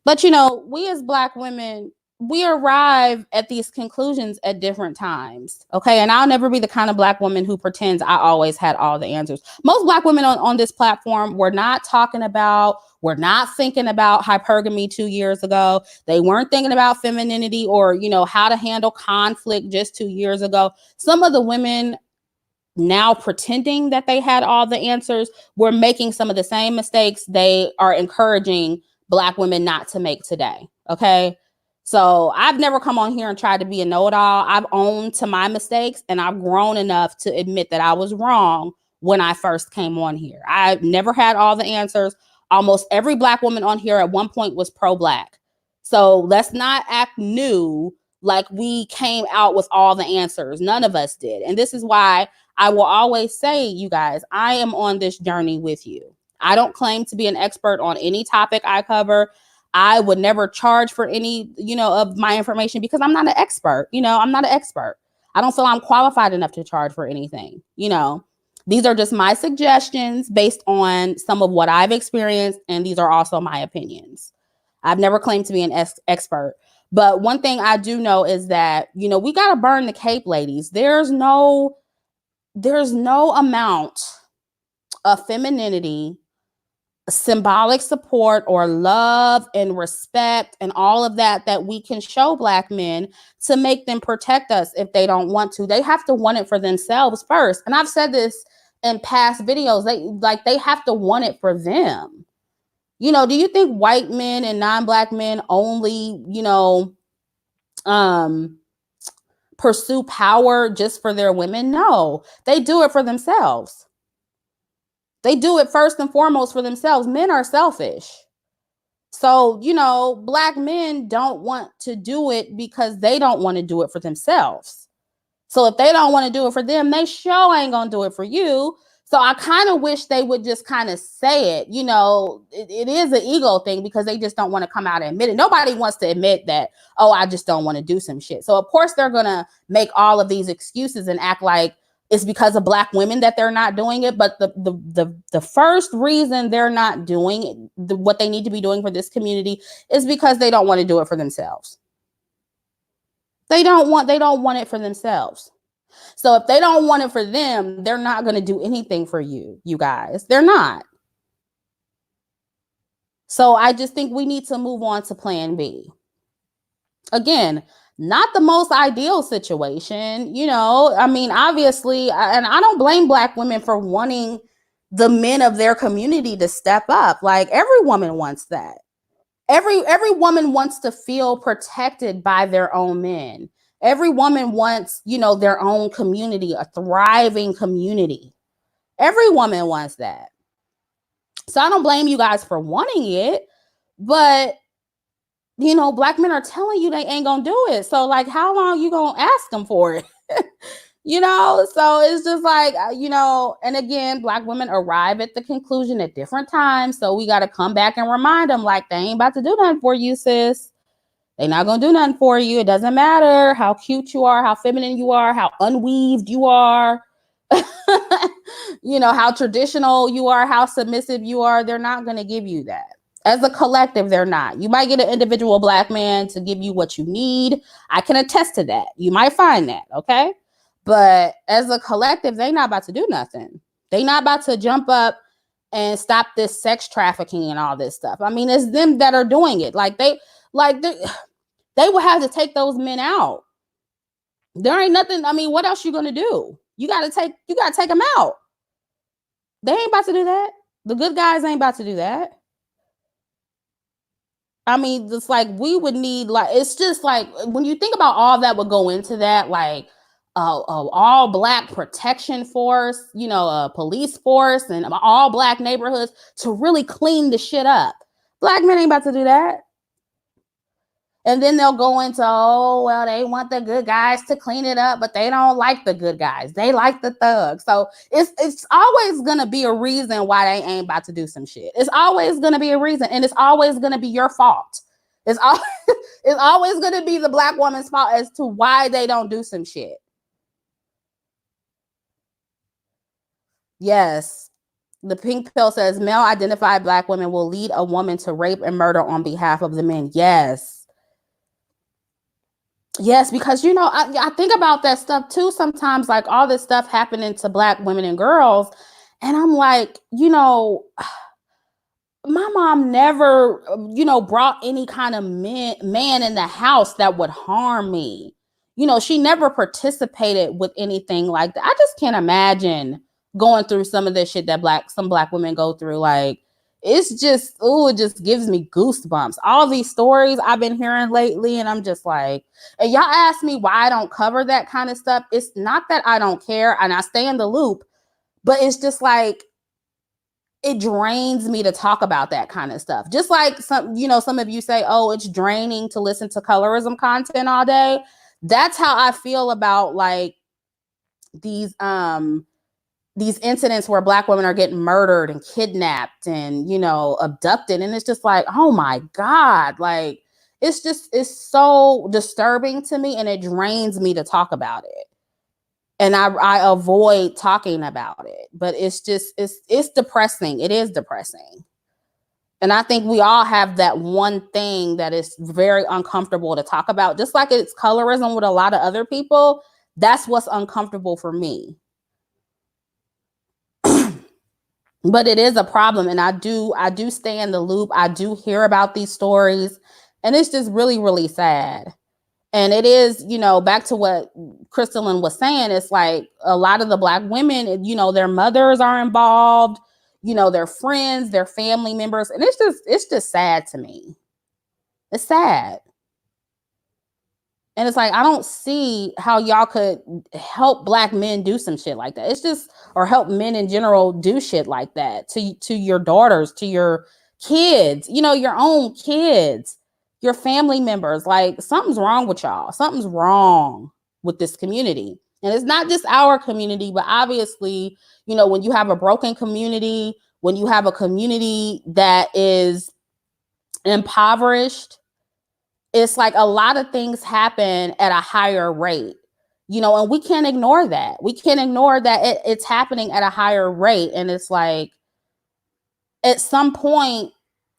But we as Black women, we arrive at these conclusions at different times. Okay. And I'll never be the kind of Black woman who pretends I always had all the answers. Most Black women on this platform were not thinking about hypergamy 2 years ago. They weren't thinking about femininity or, how to handle conflict just 2 years ago. Some of the women now pretending that they had all the answers were making some of the same mistakes they are encouraging Black women not to make today. Okay. So I've never come on here and tried to be a know-it-all. I've owned to my mistakes, and I've grown enough to admit that I was wrong when I first came on here. I've never had all the answers. Almost every Black woman on here at one point was pro-Black. So let's not act new like we came out with all the answers. None of us did. And this is why I will always say, you guys, I am on this journey with you. I don't claim to be an expert on any topic I cover. I would never charge for any, of my information because I'm not an expert. I'm not an expert. I don't feel I'm qualified enough to charge for anything. These are just my suggestions based on some of what I've experienced. And these are also my opinions. I've never claimed to be an expert. But one thing I do know is that, we got to burn the cape, ladies. There's no amount of femininity, symbolic support, or love and respect and all of that we can show Black men to make them protect us if they don't want to. They have to want it for themselves first. And I've said this in past videos. They have to want it for them. Do you think white men and non-Black men only, pursue power just for their women? No, they do it for themselves. They do it first and foremost for themselves. Men are selfish. So, Black men don't want to do it because they don't want to do it for themselves. So if they don't want to do it for them, they sure ain't going to do it for you. So I kind of wish they would just kind of say it. It is an ego thing because they just don't want to come out and admit it. Nobody wants to admit that, oh, I just don't want to do some shit. So of course they're going to make all of these excuses and act like it's because of Black women that they're not doing it. But the first reason they're not doing it, what they need to be doing for this community, is because they don't want to do it for themselves. They don't want it for themselves. So if they don't want it for them, they're not going to do anything for you guys. They're not. So I just think we need to move on to plan B. Again, not the most ideal situation, obviously, and I don't blame Black women for wanting the men of their community to step up. Like, every woman wants that. Every woman wants to feel protected by their own men. Every woman wants, their own community, a thriving community. Every woman wants that. So I don't blame you guys for wanting it, but black men are telling you they ain't gonna do it. So like, how long you gonna ask them for it? So it's just like, and again, black women arrive at the conclusion at different times. So we got to come back and remind them, like, they ain't about to do nothing for you, sis. They're not going to do nothing for you. It doesn't matter how cute you are, how feminine you are, how unweaved you are, how traditional you are, how submissive you are. They're not going to give you that. As a collective, they're not. You might get an individual black man to give you what you need. I can attest to that. You might find that, okay? But as a collective, they not about to do nothing. They not about to jump up and stop this sex trafficking and all this stuff. I mean, it's them that are doing it. They will have to take those men out. There ain't nothing. I mean, what else you gonna do? You gotta take them out. They ain't about to do that. The good guys ain't about to do that. I mean, it's like we would need, like, it's just like when you think about all that would go into that, like all black protection force, a police force and all black neighborhoods to really clean the shit up. Black men ain't about to do that. And then they'll go into, they want the good guys to clean it up, but they don't like the good guys. They like the thugs. So it's always going to be a reason why they ain't about to do some shit. It's always going to be a reason. And it's always going to be your fault. It's always going to be the black woman's fault as to why they don't do some shit. Yes. The pink pill says male identified black women will lead a woman to rape and murder on behalf of the men. Yes. Yes, because, I think about that stuff too sometimes, like all this stuff happening to black women and girls. And I'm like, my mom never, brought any kind of man in the house that would harm me. She never participated with anything like that. I just can't imagine going through some of this shit that some black women go through. Like, it's just, it just gives me goosebumps. All these stories I've been hearing lately, and I'm just like, and y'all ask me why I don't cover that kind of stuff. It's not that I don't care and I stay in the loop, but it's just like, it drains me to talk about that kind of stuff. Just like some of you say, it's draining to listen to colorism content all day. That's how I feel about like these incidents where black women are getting murdered and kidnapped and, abducted. And it's just like, oh my God, like, it's so disturbing to me and it drains me to talk about it. And I avoid talking about it, but it's depressing. It is depressing. And I think we all have that one thing that is very uncomfortable to talk about, just like it's colorism with a lot of other people. That's what's uncomfortable for me. But it is a problem. And I do stay in the loop. I do hear about these stories and it's just really, really sad. And it is, back to what Crystalline was saying, it's like a lot of the black women, their mothers are involved, their friends, their family members. And it's just sad to me. It's sad. And it's like, I don't see how y'all could help black men do some shit like that. It's just, or help men in general do shit like that to your daughters, to your kids, your own kids, your family members. Like, something's wrong with y'all. Something's wrong with this community. And it's not just our community, but obviously, when you have a broken community, when you have a community that is impoverished, it's like a lot of things happen at a higher rate, and we can't ignore that. We can't ignore that it's happening at a higher rate. And it's like, at some point,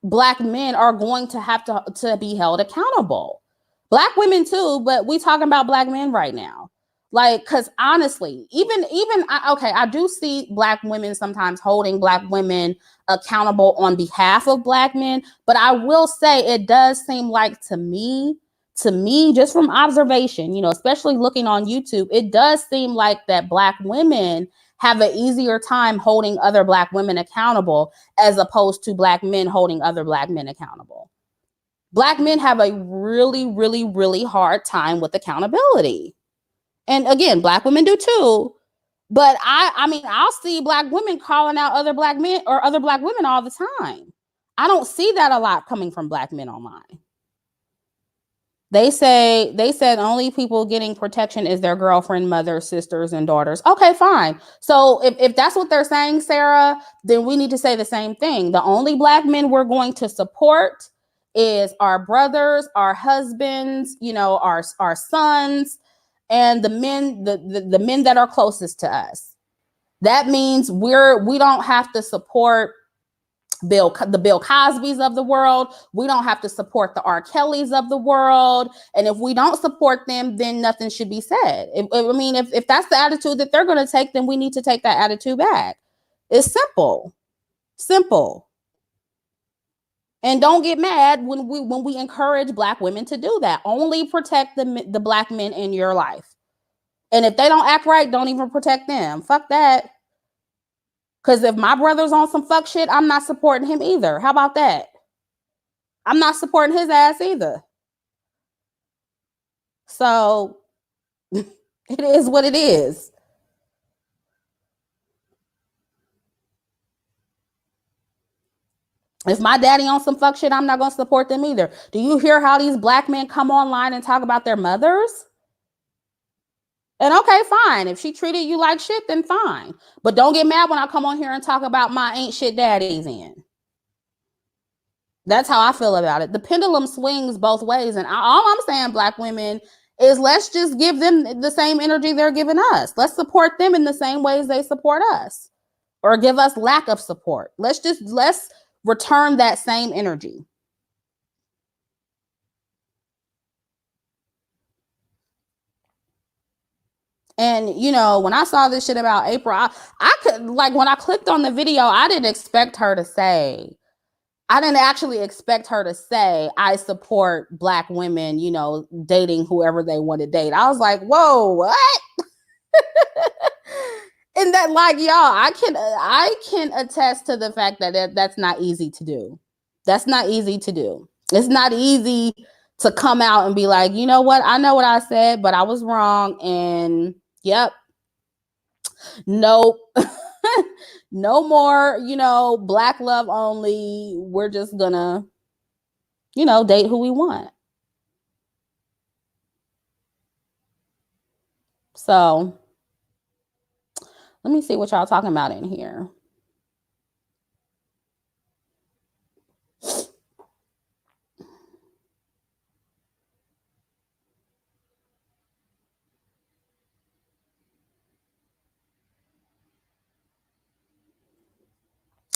black men are going to have to be held accountable. Black women too, but we talking about black men right now. Like, because honestly, I do see black women sometimes holding black women accountable on behalf of black men. But I will say it does seem like to me, just from observation, especially looking on YouTube, it does seem like that black women have an easier time holding other black women accountable as opposed to black men holding other black men accountable. Black men have a really, really, really hard time with accountability. And again, Black women do too. But I mean, I'll see Black women calling out other Black men or other Black women all the time. I don't see that a lot coming from Black men online. They said only people getting protection is their girlfriend, mother, sisters, and daughters. Okay, fine. So if that's what they're saying, Sarah, then we need to say the same thing. The only Black men we're going to support is our brothers, our husbands, our sons, and the men that are closest to us. That means we don't have to support the Bill Cosbys of the world. We don't have to support the R. Kellys of the world. And if we don't support them, then nothing should be said. If that's the attitude that they're going to take, then we need to take that attitude back. It's simple. And don't get mad when we encourage Black women to do that. Only protect the Black men in your life. And if they don't act right, don't even protect them. Fuck that. Because if my brother's on some fuck shit, I'm not supporting him either. How about that? I'm not supporting his ass either. So it is what it is. If my daddy on some fuck shit, I'm not going to support them either. Do you hear how these Black men come online and talk about their mothers? And okay, fine. If she treated you like shit, then fine. But don't get mad when I come on here and talk about my ain't shit daddies in. That's how I feel about it. The pendulum swings both ways. And all I'm saying, Black women, is let's just give them the same energy they're giving us. Let's support them in the same ways they support us, or give us lack of support. Let's return that same energy. And when I saw this shit about April, I could, like, when I clicked on the video, I didn't expect her to say, I didn't actually expect her to say, I support Black women, dating whoever they want to date. I was like, whoa, what? And that, like, y'all, I can attest to the fact that that's not easy to do. That's not easy to do. It's not easy to come out and be like, you know what? I know what I said, but I was wrong. And yep. Nope. No more, Black love only. We're just gonna, date who we want. So let me see what y'all talking about in here.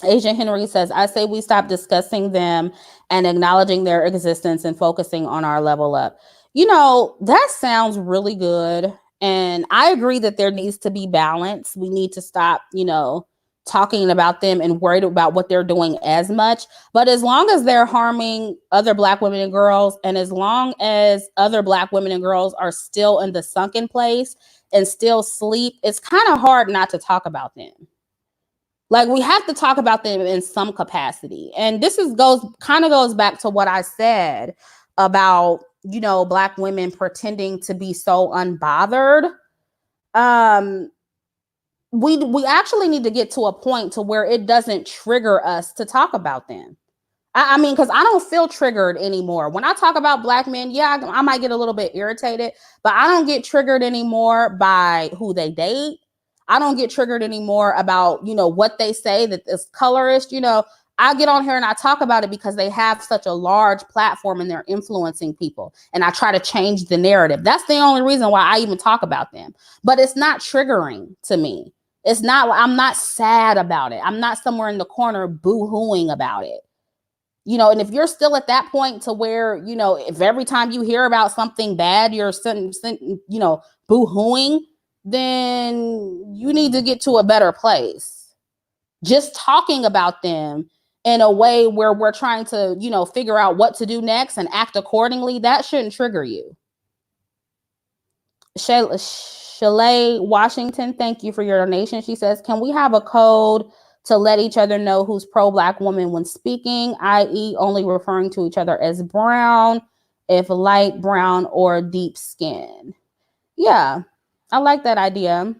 Agent Henry says, I say we stop discussing them and acknowledging their existence and focusing on our level up. That sounds really good. And I agree that there needs to be balance. We need to stop, talking about them and worried about what they're doing as much. But as long as they're harming other Black women and girls, and as long as other Black women and girls are still in the sunken place and still sleep, it's kind of hard not to talk about them. Like, we have to talk about them in some capacity. And this goes back to what I said about, Black women pretending to be so unbothered. We actually need to get to a point to where it doesn't trigger us to talk about them. I mean, because I don't feel triggered anymore. When I talk about Black men, yeah, I might get a little bit irritated, but I don't get triggered anymore by who they date. I don't get triggered anymore about, what they say that is colorist. I get on here and I talk about it because they have such a large platform and they're influencing people. And I try to change the narrative. That's the only reason why I even talk about them. But it's not triggering to me. It's not, I'm not sad about it. I'm not somewhere in the corner boo-hooing about it. And if you're still at that point to where, if every time you hear about something bad, you're boo-hooing, then you need to get to a better place. Just talking about them in a way where we're trying to, figure out what to do next and act accordingly, that shouldn't trigger you. Chalet Washington, thank you for your donation. She says, can we have a code to let each other know who's pro-Black woman when speaking, i.e., only referring to each other as brown, if light brown or deep skin. Yeah, I like that idea.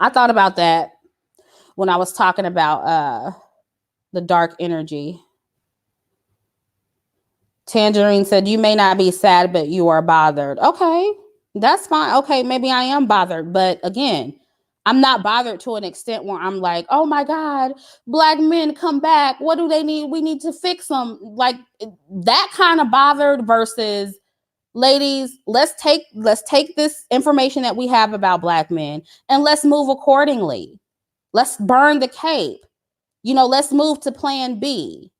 I thought about that when I was talking about the dark energy. Tangerine said, you may not be sad, but you are bothered. Okay, that's fine. Okay, maybe I am bothered. But again, I'm not bothered to an extent where I'm like, oh my God, Black men come back. What do they need? We need to fix them. Like that kind of bothered versus ladies, let's take this information that we have about Black men and let's move accordingly. Let's burn the cape. Let's move to plan B.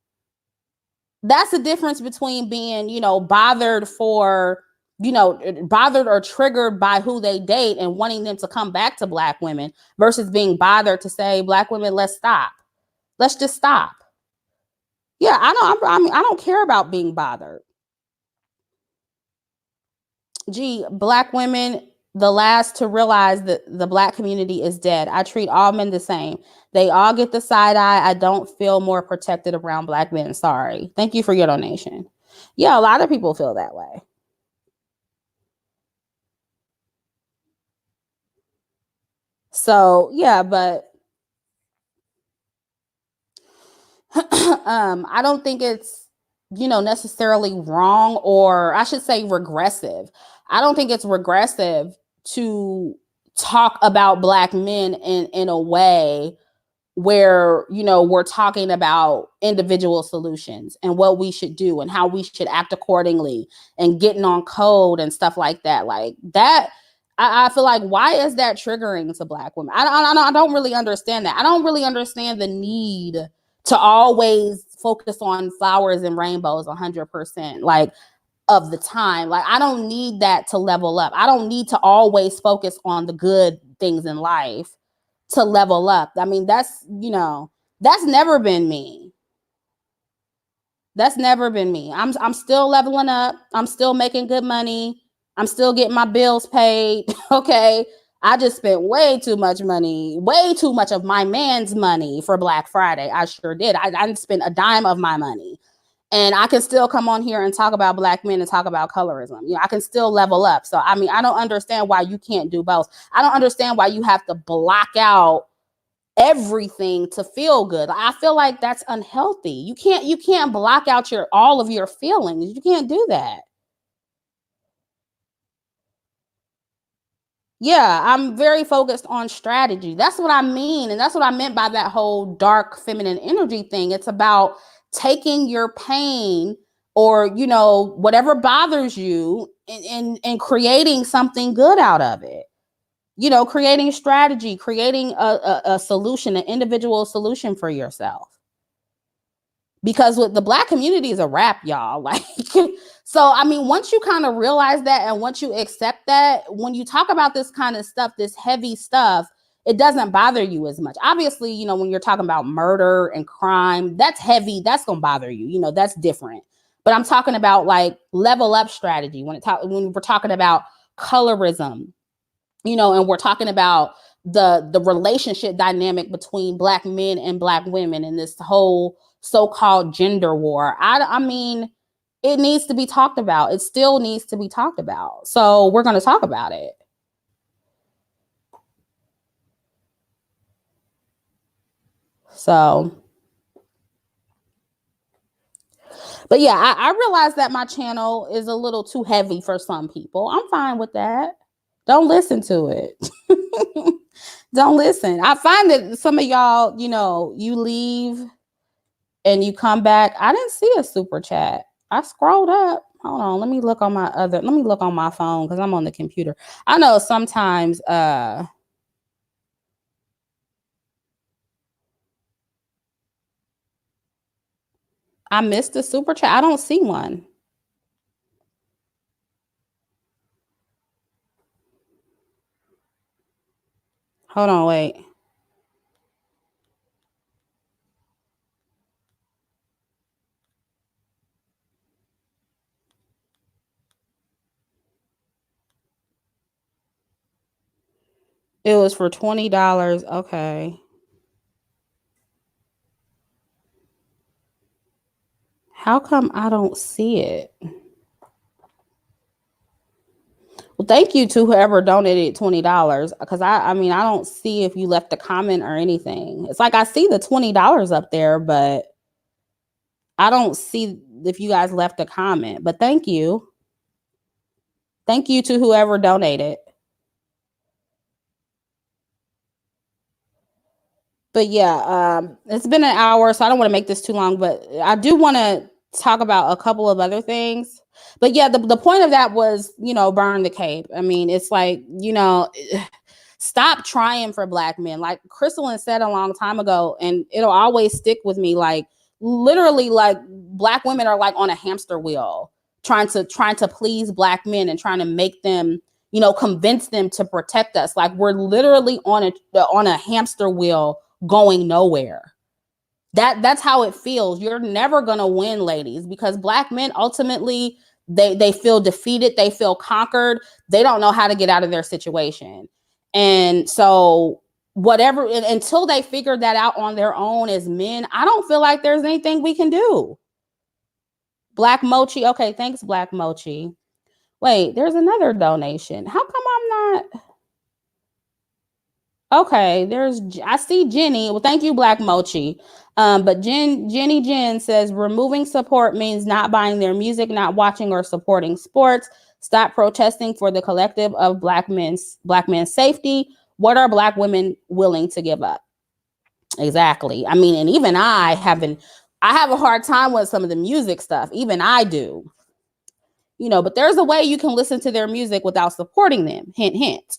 That's the difference between being, bothered for, bothered or triggered by who they date and wanting them to come back to Black women versus being bothered to say, Black women, let's stop. Let's just stop. Yeah, I don't care about being bothered. Gee, Black women, the last to realize that the Black community is dead. I treat all men the same. They all get the side eye. I don't feel more protected around Black men. Sorry. Thank you for your donation. Yeah, a lot of people feel that way. So, yeah, but I don't think it's, necessarily wrong, or I should say regressive. I don't think it's regressive to talk about Black men in a way where, we're talking about individual solutions and what we should do and how we should act accordingly and getting on code and stuff like that. Like that, I feel like, why is that triggering to Black women? I don't really understand that. I don't really understand the need to always focus on flowers and rainbows 100%, like, of the time. Like, I don't need that to level up. I don't need to always focus on the good things in life to level up. I mean, that's never been me. That's never been me. I'm still leveling up. I'm still making good money. I'm still getting my bills paid. Okay. I just spent way too much money, way too much of my man's money for Black Friday. I sure did. I didn't spend a dime of my money. And I can still come on here and talk about Black men and talk about colorism. I can still level up. So, I mean, I don't understand why you can't do both. I don't understand why you have to block out everything to feel good. I feel like that's unhealthy. You can't block out all of your feelings. You can't do that. Yeah, I'm very focused on strategy. That's what I mean. And that's what I meant by that whole dark feminine energy thing. It's about taking your pain or, whatever bothers you and creating something good out of it. Creating strategy, creating a solution, an individual solution for yourself. Because with the Black community is a wrap, y'all. Like, so I mean, once you kind of realize that and once you accept that, when you talk about this kind of stuff, this heavy stuff, it doesn't bother you as much. Obviously, when you're talking about murder and crime, that's heavy. That's gonna bother you. That's different. But I'm talking about like level up strategy when we're talking about colorism, and we're talking about the relationship dynamic between Black men and Black women and this whole so-called gender war. I mean, it needs to be talked about. It still needs to be talked about. So we're going to talk about it. So, but yeah, I realize that my channel is a little too heavy for some people. I'm fine with that. Don't listen to it. Don't listen. I find that some of y'all, you leave and you come back. I didn't see a super chat. I scrolled up. Hold on. Let me look on my phone because I'm on the computer. I know sometimes I missed a super chat. I don't see one. Hold on, wait. It was for $20. Okay. How come I don't see it? Well, thank you to whoever donated $20 because I mean I don't see if you left a comment or anything. It's like I see the $20 up there, but I don't see if you guys left a comment. But thank you. Thank you to whoever donated. But yeah, it's been an hour, so I don't want to make this too long, but I do want to talk about a couple of other things. But yeah, the point of that was, burn the cape. I mean, it's like, stop trying for black men. Like Crystalline said a long time ago, and it'll always stick with me. Like literally, like black women are like on a hamster wheel, trying to please black men and trying to make them, convince them to protect us. Like we're literally on a hamster wheel going nowhere. That's how it feels. You're never gonna win, ladies, because black men ultimately they feel defeated, they feel conquered, they don't know how to get out of their situation. And so whatever until they figure that out on their own as men, I don't feel like there's anything we can do. Black Mochi. Okay, thanks, Black Mochi. Wait, there's another donation. How come I'm not? Okay, I see Jenny. Well, thank you, Black Mochi. But Jenny Jen says removing support means not buying their music, not watching or supporting sports. Stop protesting for the collective of black men's safety. What are black women willing to give up? Exactly. I mean, and even I have a hard time with some of the music stuff. Even I do. But there's a way you can listen to their music without supporting them. Hint, hint.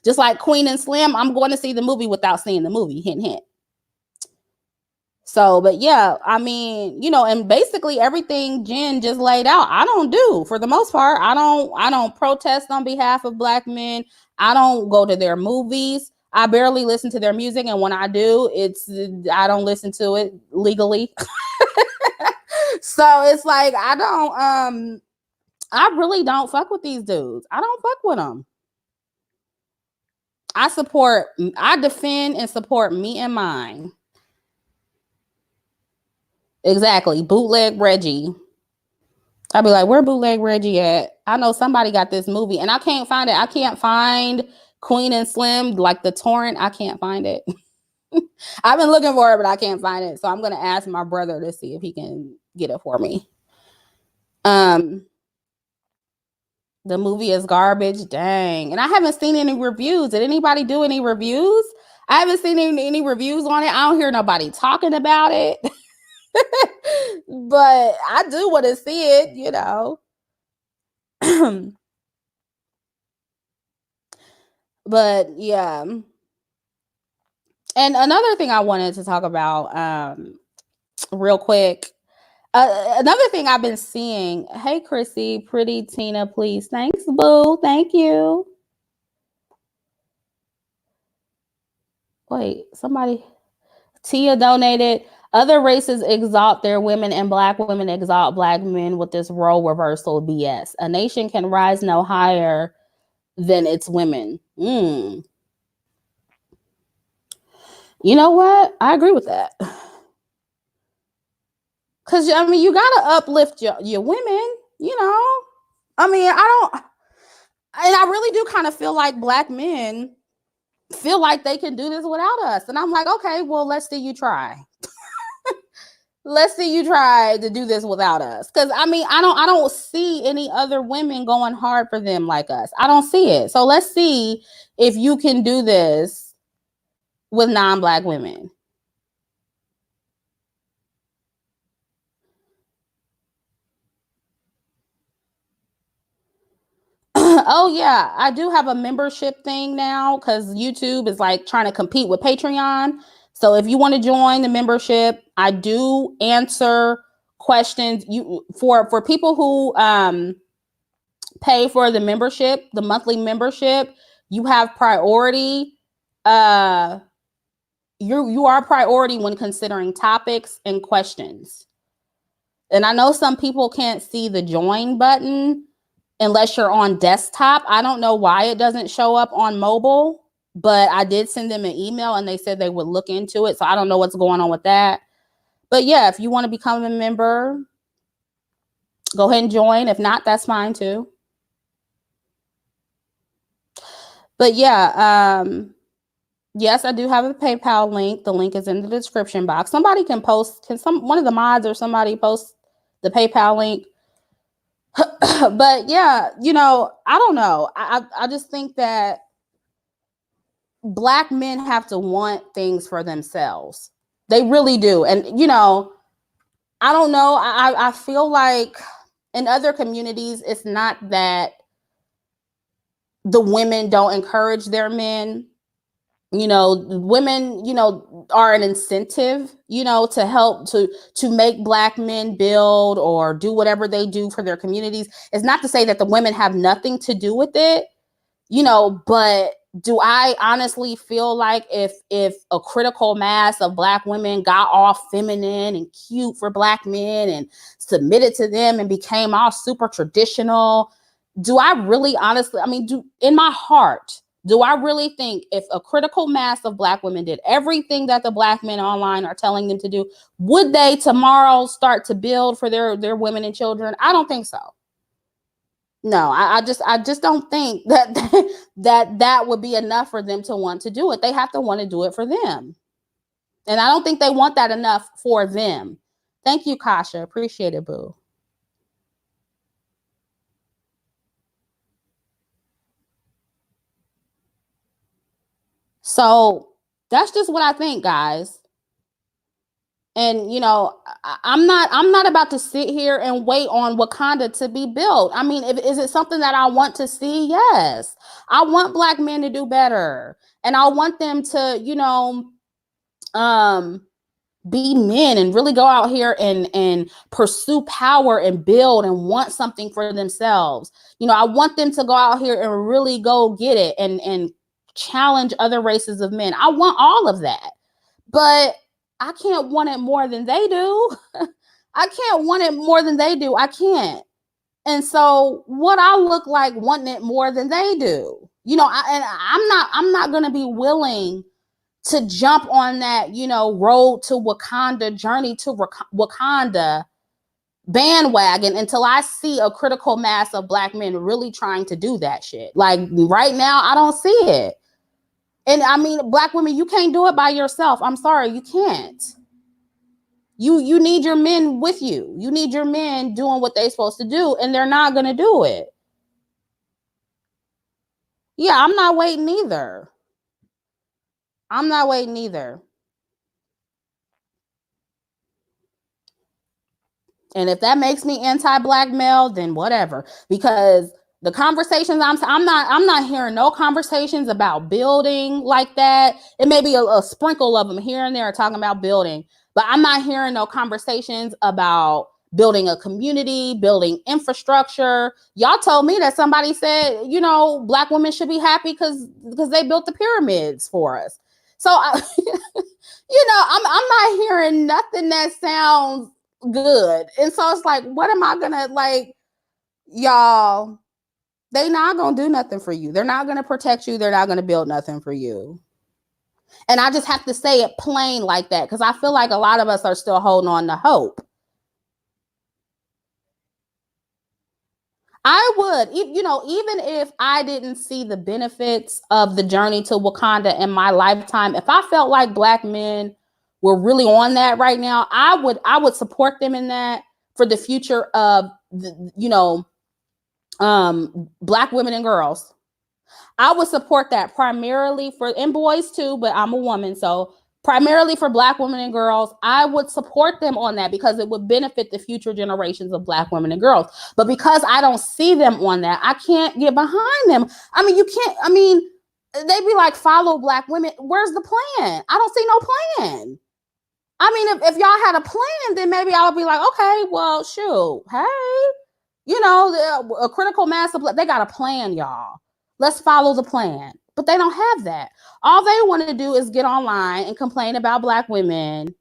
Just like Queen and Slim, I'm going to see the movie without seeing the movie. Hint, hint. So, but yeah, I mean, and basically everything Jen just laid out, I don't do for the most part. I don't protest on behalf of black men. I don't go to their movies. I barely listen to their music. And when I do, I don't listen to it legally. So it's like, I really don't fuck with these dudes. I don't fuck with them. I defend and support me and mine. Exactly. Bootleg Reggie. I'd be like, where Bootleg Reggie at? I know somebody got this movie and I can't find it. I can't find Queen and Slim, like the torrent. I can't find it. I've been looking for it, but I can't find it. So I'm going to ask my brother to see if he can get it for me. The movie is garbage. Dang. And I haven't seen any reviews. Did anybody do any reviews? I haven't seen any reviews on it. I don't hear nobody talking about it. But I do want to see it, But yeah. And another thing I wanted to talk about real quick. Another thing I've been seeing. Hey, Chrissy, pretty Tina, please. Thanks, boo. Thank you. Wait, somebody. Tia donated. Other races exalt their women and black women exalt black men with this role reversal BS. A nation can rise no higher than its women. You know what? I agree with that. Because, I mean, you got to uplift your women, I mean, I really do kind of feel like black men feel like they can do this without us. And I'm like, okay, well, let's see you try. Let's see you try to do this without us. Because, I mean, I don't see any other women going hard for them like us. I don't see it. So let's see if you can do this with non-black women. Oh yeah, I do have a membership thing now because YouTube is like trying to compete with Patreon. So if you want to join the membership, I do answer questions. For people who pay for the membership, the monthly membership, you have priority. You are priority when considering topics and questions. And I know some people can't see the join button unless you're on desktop. I don't know why it doesn't show up on mobile, but I did send them an email and they said they would look into it. So I don't know what's going on with that. But yeah, if you want to become a member, Go ahead and join. If not, that's fine too. But yeah, yes, I do have a PayPal link. The link is in the description box. Somebody can post, one of the mods or somebody post the PayPal link. But yeah, I don't know. I just think that Black men have to want things for themselves. They really do. And, I don't know. I feel like in other communities, it's not that the women don't encourage their men. Women, are an incentive, to help to make Black men build or do whatever they do for their communities. It's not to say that the women have nothing to do with it, but do I honestly feel like if a critical mass of Black women got all feminine and cute for Black men and submitted to them and became all super traditional, do I really honestly, in my heart, do I really think if a critical mass of Black women did everything that the Black men online are telling them to do, would they tomorrow start to build for their women and children? I don't think so. No, I just don't think that would be enough for them to want to do it. They have to want to do it for them. And I don't think they want that enough for them. Thank you, Kasha. Appreciate it, boo. So that's just what I think, guys. And I'm not about to sit here and wait on Wakanda to be built. Is it something that I want to see? Yes. I want Black men to do better. And I want them to, be men and really go out here and pursue power and build and want something for themselves. I want them to go out here and really go get it and challenge other races of men. I want all of that. But I can't want it more than they do. I can't want it more than they do. I can't. And so what I look like wanting it more than they do, I'm not going to be willing to jump on that, road to Wakanda, journey to Wakanda bandwagon until I see a critical mass of Black men really trying to do that shit. Like right now, I don't see it. And Black women, you can't do it by yourself. I'm sorry, you can't. You need your men with you. You need your men doing what they're supposed to do, and they're not going to do it. Yeah, I'm not waiting either. I'm not waiting either. And if that makes me anti-Black male, then whatever. Because the conversations I'm not hearing no conversations about building like that. It may be a sprinkle of them here and there talking about building, but I'm not hearing no conversations about building a community, building infrastructure. Y'all told me that somebody said, Black women should be happy because they built the pyramids for us. So, I'm not hearing nothing that sounds good. And so it's like, what am I gonna y'all? They not gonna do nothing for you. They're not gonna protect you. They're not gonna build nothing for you. And I just have to say it plain like that because I feel like a lot of us are still holding on to hope. I would, even if I didn't see the benefits of the journey to Wakanda in my lifetime, if I felt like Black men were really on that right now, I would support them in that for the future of Black women and girls. I would support that primarily and boys too, but I'm a woman, so primarily for Black women and girls, I would support them on that because it would benefit the future generations of Black women and girls. But because I don't see them on that, I can't get behind them. You can't, they be like, follow Black women. Where's the plan? I don't see no plan. If y'all had a plan, then maybe I would be like, okay, well, shoot, hey, a critical mass of they got a plan, y'all. Let's follow the plan. But they don't have that. All they want to do is get online and complain about Black women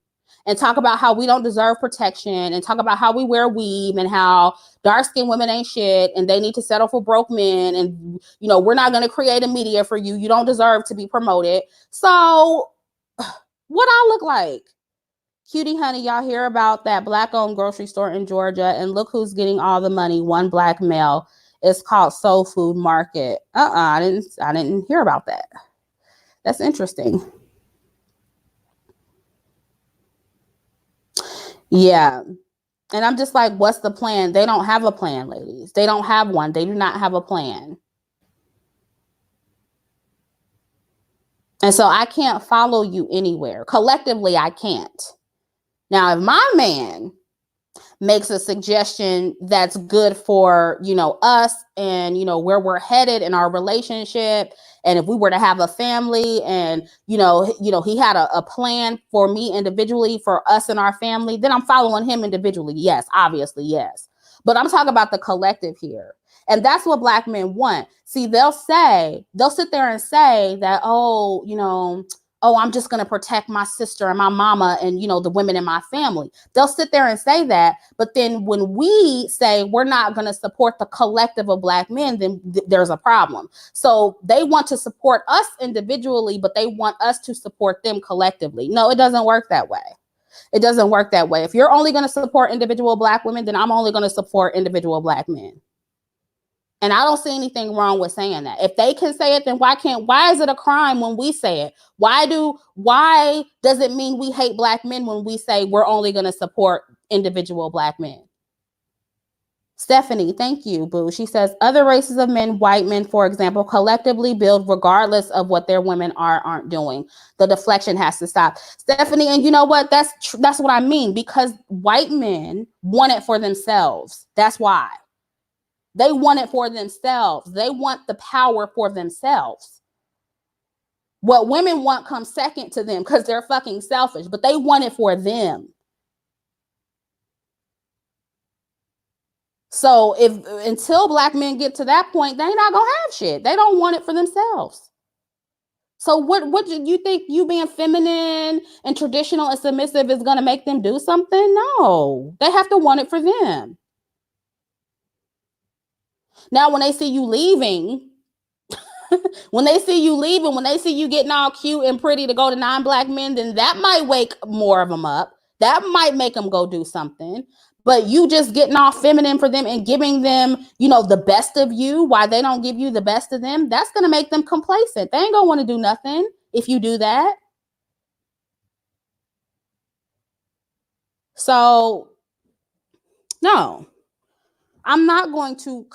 and talk about how we don't deserve protection and talk about how we wear weave and how dark-skinned women ain't shit and they need to settle for broke men. And, we're not going to create a media for you. You don't deserve to be promoted. So what I look like? Cutie honey, y'all hear about that black-owned grocery store in Georgia, and look who's getting all the money. One black male. It's called Soul Food Market. I didn't hear about that. That's interesting. Yeah. And I'm just like, what's the plan? They don't have a plan, ladies. They don't have one. They do not have a plan. And so I can't follow you anywhere. Collectively, I can't. Now, if my man makes a suggestion that's good for, us and, where we're headed in our relationship, and if we were to have a family and, he had a plan for me individually, for us and our family, then I'm following him individually. Yes, obviously, yes. But I'm talking about the collective here. And that's what black men want. See, they'll sit there and say that, I'm just going to protect my sister and my mama and, the women in my family. They'll sit there and say that. But then when we say we're not going to support the collective of black men, then there's a problem. So they want to support us individually, but they want us to support them collectively. No, it doesn't work that way. It doesn't work that way. If you're only going to support individual black women, then I'm only going to support individual black men. And I don't see anything wrong with saying that. If they can say it, then why is it a crime when we say it? Why does it mean we hate black men when we say we're only going to support individual black men? Stephanie, thank you, boo. She says, other races of men, white men, for example, collectively build regardless of what their women aren't doing. The deflection has to stop. Stephanie, and you know what? That's what I mean, because white men want it for themselves. That's why. They want it for themselves. They want the power for themselves. What women want comes second to them because they're fucking selfish, but they want it for them. So until black men get to that point, they're not gonna have shit. They don't want it for themselves. So what do you think, you being feminine and traditional and submissive is gonna make them do something? No, they have to want it for them. Now, when they see you leaving, when they see you getting all cute and pretty to go to non-black men, then that might wake more of them up. That might make them go do something. But you just getting all feminine for them and giving them, the best of you, while they don't give you the best of them, that's going to make them complacent. They ain't going to want to do nothing if you do that. So, no. I'm not going to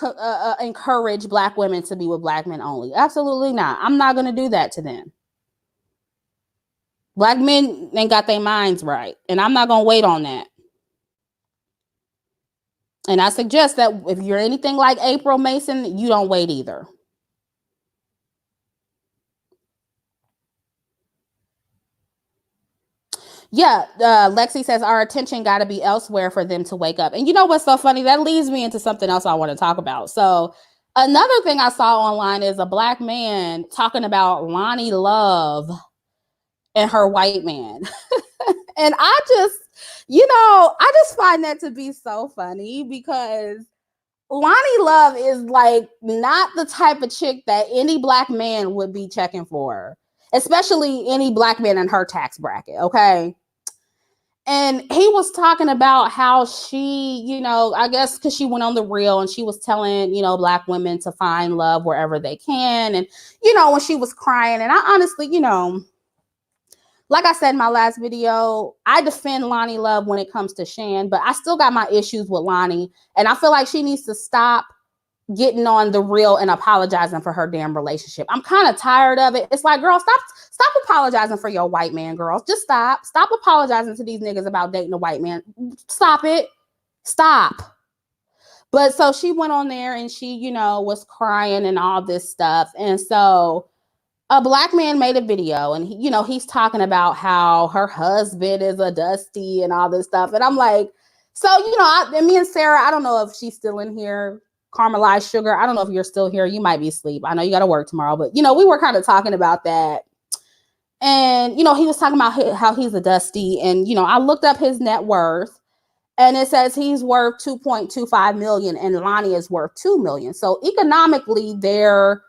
encourage black women to be with black men only. Absolutely not. I'm not going to do that to them. Black men ain't got their minds right. And I'm not going to wait on that. And I suggest that if you're anything like April Mason, you don't wait either. Yeah, Lexi says our attention got to be elsewhere for them to wake up. And you know what's so funny? That leads me into something else I want to talk about. So another thing I saw online is a black man talking about Lonnie Love and her white man. And I just find that to be so funny, because Lonnie Love is like not the type of chick that any black man would be checking for, especially any black man in her tax bracket. Okay. And he was talking about how she, I guess because she went on The Real and she was telling, black women to find love wherever they can. And, when she was crying, and I honestly, like I said in my last video, I defend Lonnie Love when it comes to Shan, but I still got my issues with Lonnie. And I feel like she needs to stop getting on The Real and apologizing for her damn relationship. I'm kind of tired of it. It's like, girl, stop apologizing for your white man, girls. Just stop apologizing to these niggas about dating a white man. Stop it. Stop. But so she went on there and she, was crying and all this stuff. And so a black man made a video and he's talking about how her husband is a dusty and all this stuff. And I'm like, so, me and Sarah, I don't know if she's still in here. Caramelized Sugar, I don't know if you're still here. You might be asleep. I know you got to work tomorrow, but we were kind of talking about that. And he was talking about how he's a dusty, and I looked up his net worth, and it says he's worth $2.25 million, and Lonnie is worth $2 million. So economically, they're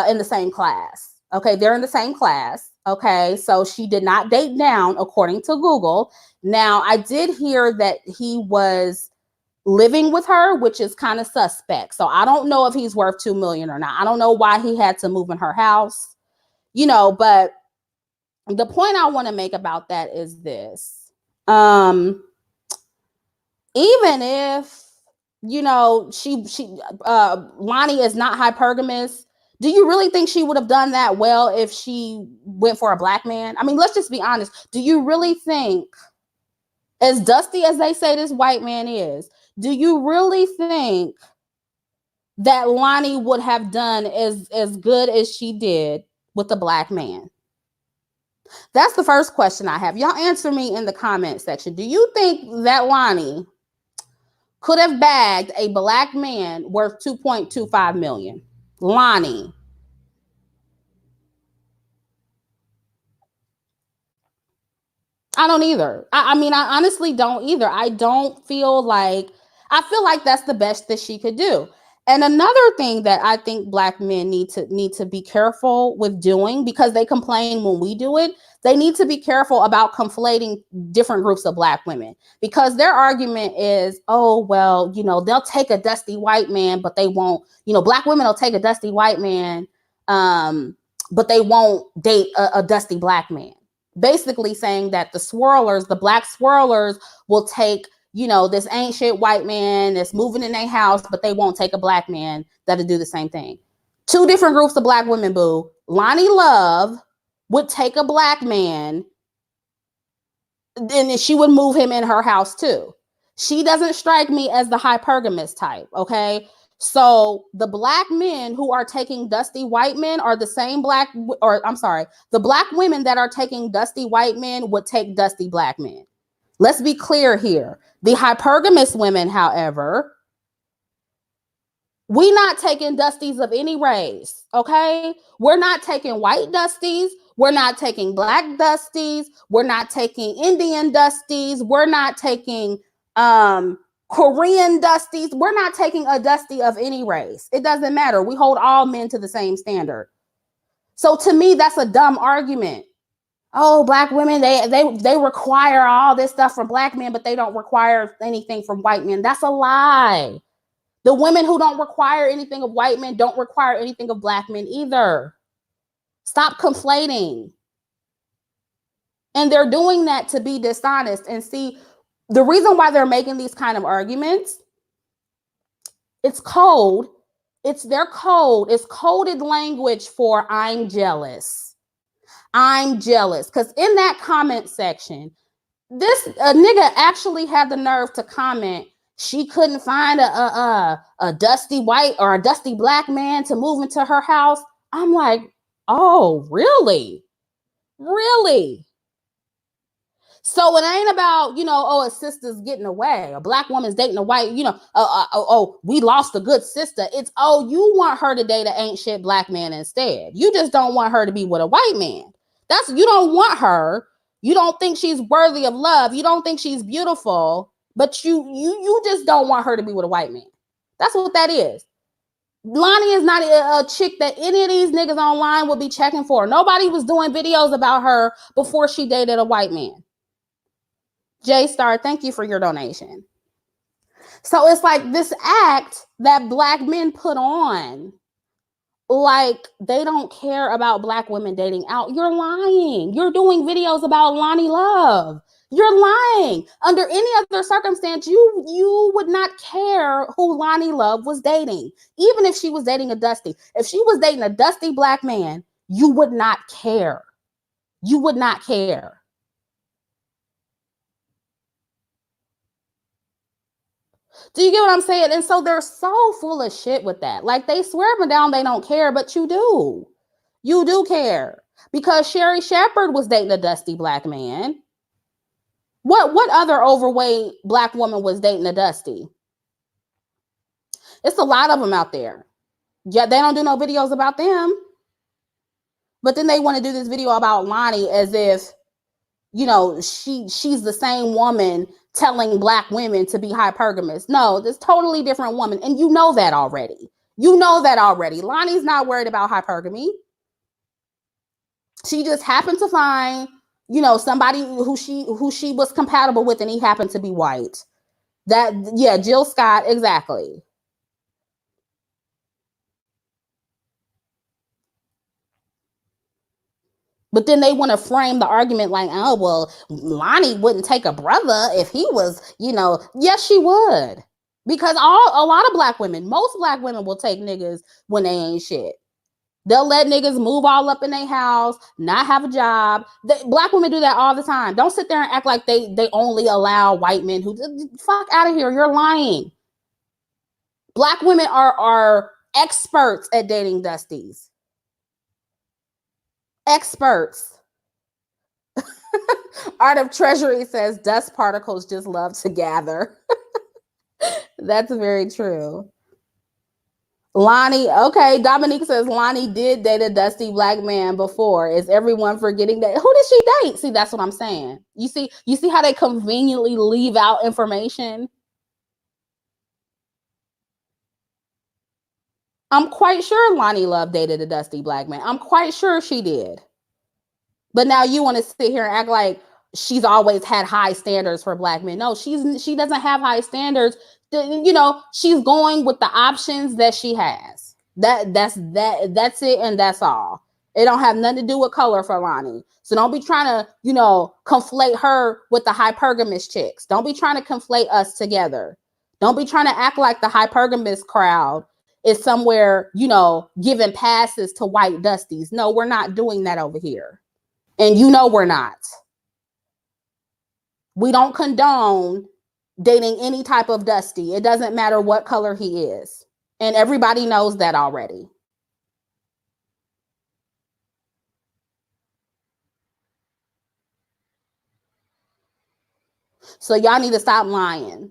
in the same class. Okay, they're in the same class. Okay, so she did not date down, according to Google. Now, I did hear that he was living with her, which is kind of suspect. So I don't know if he's worth 2 million or not. I don't know why he had to move in her house, but the point I want to make about that is this. Even if Lonnie is not hypergamous, do you really think she would have done that well if she went for a black man? I mean, let's just be honest. Do you really think, as dusty as they say this white man is, do you really think that Lonnie would have done as good as she did with the black man? That's the first question I have. Y'all answer me in the comment section. Do you think that Lonnie could have bagged a black man worth 2.25 million? Lonnie. I don't either. I mean, I honestly don't either. I feel like that's the best that she could do. And another thing that I think black men need to be careful with doing, because they complain when we do it, they need to be careful about conflating different groups of black women, because their argument is, oh, well, they'll take a dusty white man, but they won't, black women will take a dusty white man, but they won't date a dusty black man. Basically saying that the black swirlers will take, this ain't shit white man that's moving in their house, but they won't take a black man that'll do the same thing. Two different groups of black women, boo. Lonnie Love would take a black man, and she would move him in her house too. She doesn't strike me as the hypergamous type, okay? So the black men who are taking dusty white men are the same the black women that are taking dusty white men would take dusty black men. Let's be clear here. The hypergamous women, however, we not taking dusties of any race, okay? We're not taking white dusties. We're not taking black dusties. We're not taking Indian dusties. We're not taking Korean dusties. We're not taking a dusty of any race. It doesn't matter. We hold all men to the same standard. So to me, that's a dumb argument. Oh, black women, they require all this stuff from black men, but they don't require anything from white men. That's a lie. The women who don't require anything of white men don't require anything of black men either. Stop conflating. And they're doing that to be dishonest. And see, the reason why they're making these kind of arguments, it's code. It's their code. It's coded language for I'm jealous. I'm jealous. Because in that comment section, this nigga actually had the nerve to comment, she couldn't find a dusty white or a dusty black man to move into her house. I'm like, oh, really? Really? So it ain't about, a sister's getting away. A black woman's dating a white, we lost a good sister. It's, you want her to date an ain't shit black man instead. You just don't want her to be with a white man. You don't want her. You don't think she's worthy of love. You don't think she's beautiful, but you just don't want her to be with a white man. That's what that is. Lonnie is not a chick that any of these niggas online will be checking for. Nobody was doing videos about her before she dated a white man. J Star, thank you for your donation. So it's like this act that black men put on, like they don't care about black women dating out. You're lying. You're doing videos about Lonnie Love. You're lying. Under any other circumstance, you would not care who Lonnie Love was dating. Even if she was dating a dusty. If she was dating a dusty black man, you would not care. You would not care. Do you get what I'm saying? And so they're so full of shit with that. Like they swear them down, they don't care, but you do. You do care. Because Sherry Shepherd was dating a dusty black man. What other overweight black woman was dating a dusty? It's a lot of them out there. Yeah, they don't do no videos about them. But then they want to do this video about Lonnie as if, she's the same woman telling black women to be hypergamous. No, this totally different woman. And you know that already. Lonnie's not worried about hypergamy. She just happened to find, somebody who she was compatible with, and he happened to be white. That, yeah, Jill Scott, exactly. But then they want to frame the argument like, oh, well, Lonnie wouldn't take a brother if he was, yes, she would. Because a lot of black women, most black women will take niggas when they ain't shit. They'll let niggas move all up in their house, not have a job. Black women do that all the time. Don't sit there and act like they only allow white men who, fuck out of here. You're lying. Black women are experts at dating dusties. Experts. Art of Treasury says dust particles just love to gather. That's very true. Lonnie, okay. Dominique says Lonnie did date a dusty black man before. Is everyone forgetting that? Who did she date? See, that's what I'm saying. You see how they conveniently leave out information? I'm quite sure Lonnie Love dated a dusty black man. I'm quite sure she did. But now you want to sit here and act like she's always had high standards for black men. No, she doesn't have high standards. She's going with the options that she has. That's it, and that's all. It don't have nothing to do with color for Lonnie. So don't be trying to, conflate her with the hypergamous chicks. Don't be trying to conflate us together. Don't be trying to act like the hypergamous crowd is somewhere, giving passes to white dusties. No, we're not doing that over here. And we're not. We don't condone dating any type of dusty. It doesn't matter what color he is. And everybody knows that already. So y'all need to stop lying.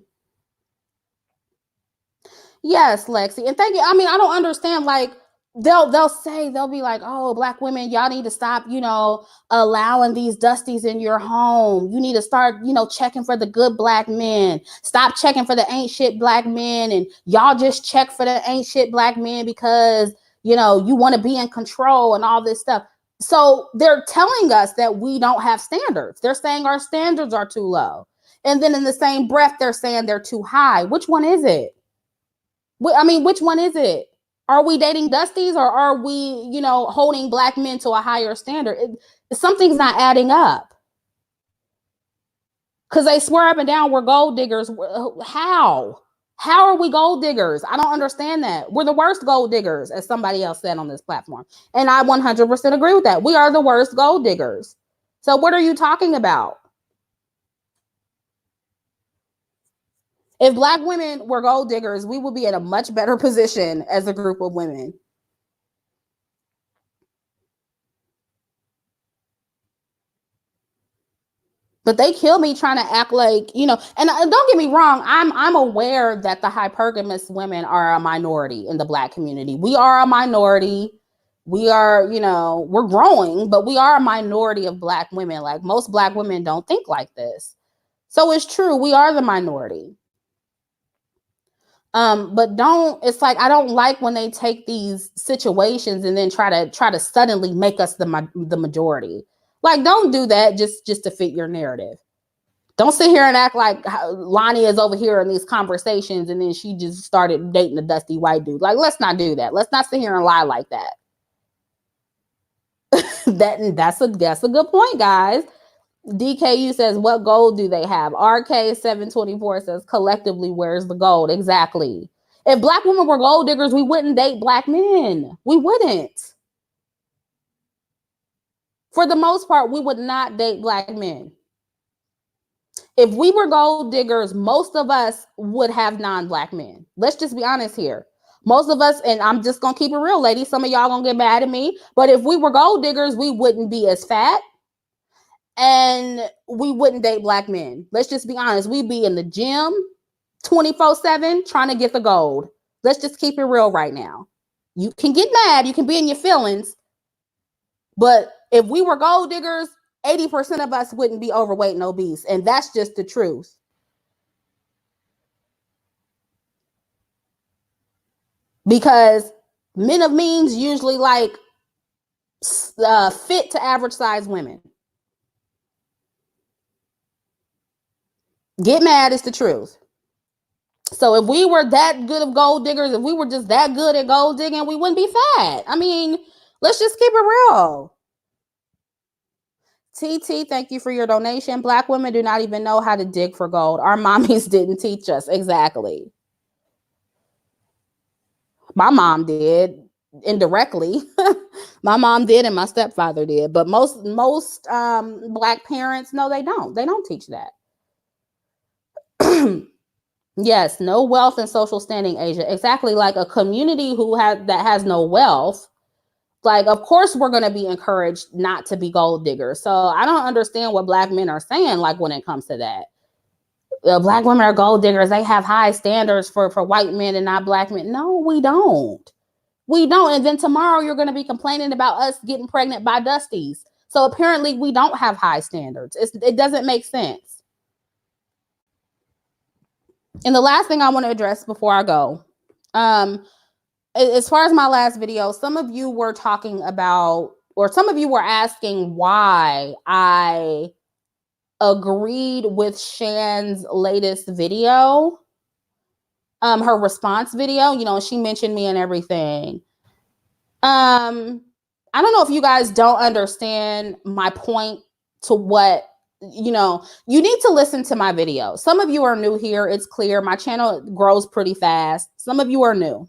Yes, Lexi. And thank you. I mean, I don't understand. Like, they'll be like, oh, black women, y'all need to stop, allowing these dusties in your home. You need to start, checking for the good black men. Stop checking for the ain't shit black men. And y'all just check for the ain't shit black men because, you want to be in control and all this stuff. So they're telling us that we don't have standards. They're saying our standards are too low. And then in the same breath, they're saying they're too high. Which one is it? I mean, which one is it? Are we dating dusties, or are we, holding black men to a higher standard? Something's not adding up. Because they swear up and down we're gold diggers. How? How are we gold diggers? I don't understand that. We're the worst gold diggers, as somebody else said on this platform. And I 100% agree with that. We are the worst gold diggers. So what are you talking about? If black women were gold diggers, we would be in a much better position as a group of women. But they kill me trying to act like, and don't get me wrong, I'm aware that the hypergamous women are a minority in the black community. We are a minority. We are, we're growing, but we are a minority of black women. Like, most black women don't think like this. So it's true, we are the minority. But it's like, I don't like when they take these situations and then try to suddenly make us the majority. Like, don't do that just to fit your narrative. Don't sit here and act like Lonnie is over here in these conversations and then she just started dating a dusty white dude. Like, let's not do that. Let's not sit here and lie like that. That's a good point, guys. DKU says, what gold do they have? RK724 says, collectively, where's the gold? Exactly. If black women were gold diggers, we wouldn't date black men. We wouldn't. For the most part, we would not date black men. If we were gold diggers, most of us would have non-black men. Let's just be honest here. Most of us, and I'm just going to keep it real, ladies, some of y'all going to get mad at me, but if we were gold diggers, we wouldn't be as fat and we wouldn't date black men. Let's just be honest. We'd be in the gym 24/7 trying to get the gold. Let's just keep it real right now. You can get mad, you can be in your feelings, but if we were gold diggers, 80% of us wouldn't be overweight and obese. And that's just the truth. Because men of means usually like fit to average size women. Get mad is the truth. So if we were that good of gold diggers, if we were just that good at gold digging, we wouldn't be fat. I mean, let's just keep it real. TT, thank you for your donation. Black women do not even know how to dig for gold. Our mommies didn't teach us. Exactly. My mom did indirectly. My mom did and my stepfather did. But most Black parents, no, they don't. They don't teach that. Yes, no wealth and social standing, Asia. Exactly, like a community that has no wealth. Like, of course, we're going to be encouraged not to be gold diggers. So I don't understand what Black men are saying, like, when it comes to that. Black women are gold diggers. They have high standards for white men and not Black men. No, we don't. We don't. And then tomorrow you're going to be complaining about us getting pregnant by Dusties. So apparently we don't have high standards. It doesn't make sense. And the last thing I want to address before I go, as far as my last video, some of you were talking about, or some of you were asking why I agreed with Shan's latest video, her response video. You know, she mentioned me and everything. I don't know if you guys don't understand my point to what, you know, you need to listen to my video. Some of you are new here. It's clear my channel grows pretty fast. Some of you are new.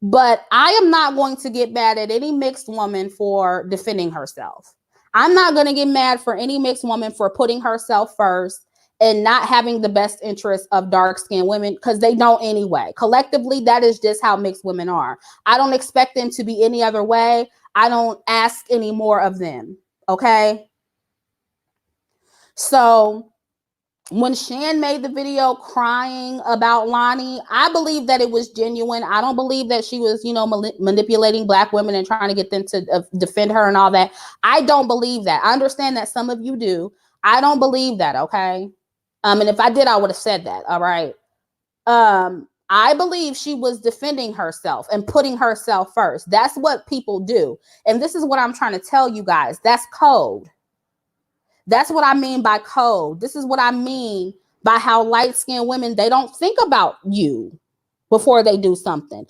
But I am not going to get mad at any mixed woman for defending herself. I'm not going to get mad for any mixed woman for putting herself first and not having the best interest of dark-skinned women, because they don't anyway. Collectively, that is just how mixed women are. I don't expect them to be any other way. I don't ask any more of them, okay? So when Shan made the video crying about Lonnie, I believe that it was genuine. I don't believe that she was, you know, manipulating Black women and trying to get them to defend her and all that. I don't believe that. I understand that some of you do. I don't believe that, okay? And if I did, I would have said that, all right? I believe she was defending herself and putting herself first. That's what people do. And this is what I'm trying to tell you guys. That's code. That's what I mean by code. This is what I mean by how light-skinned women, they don't think about you before they do something.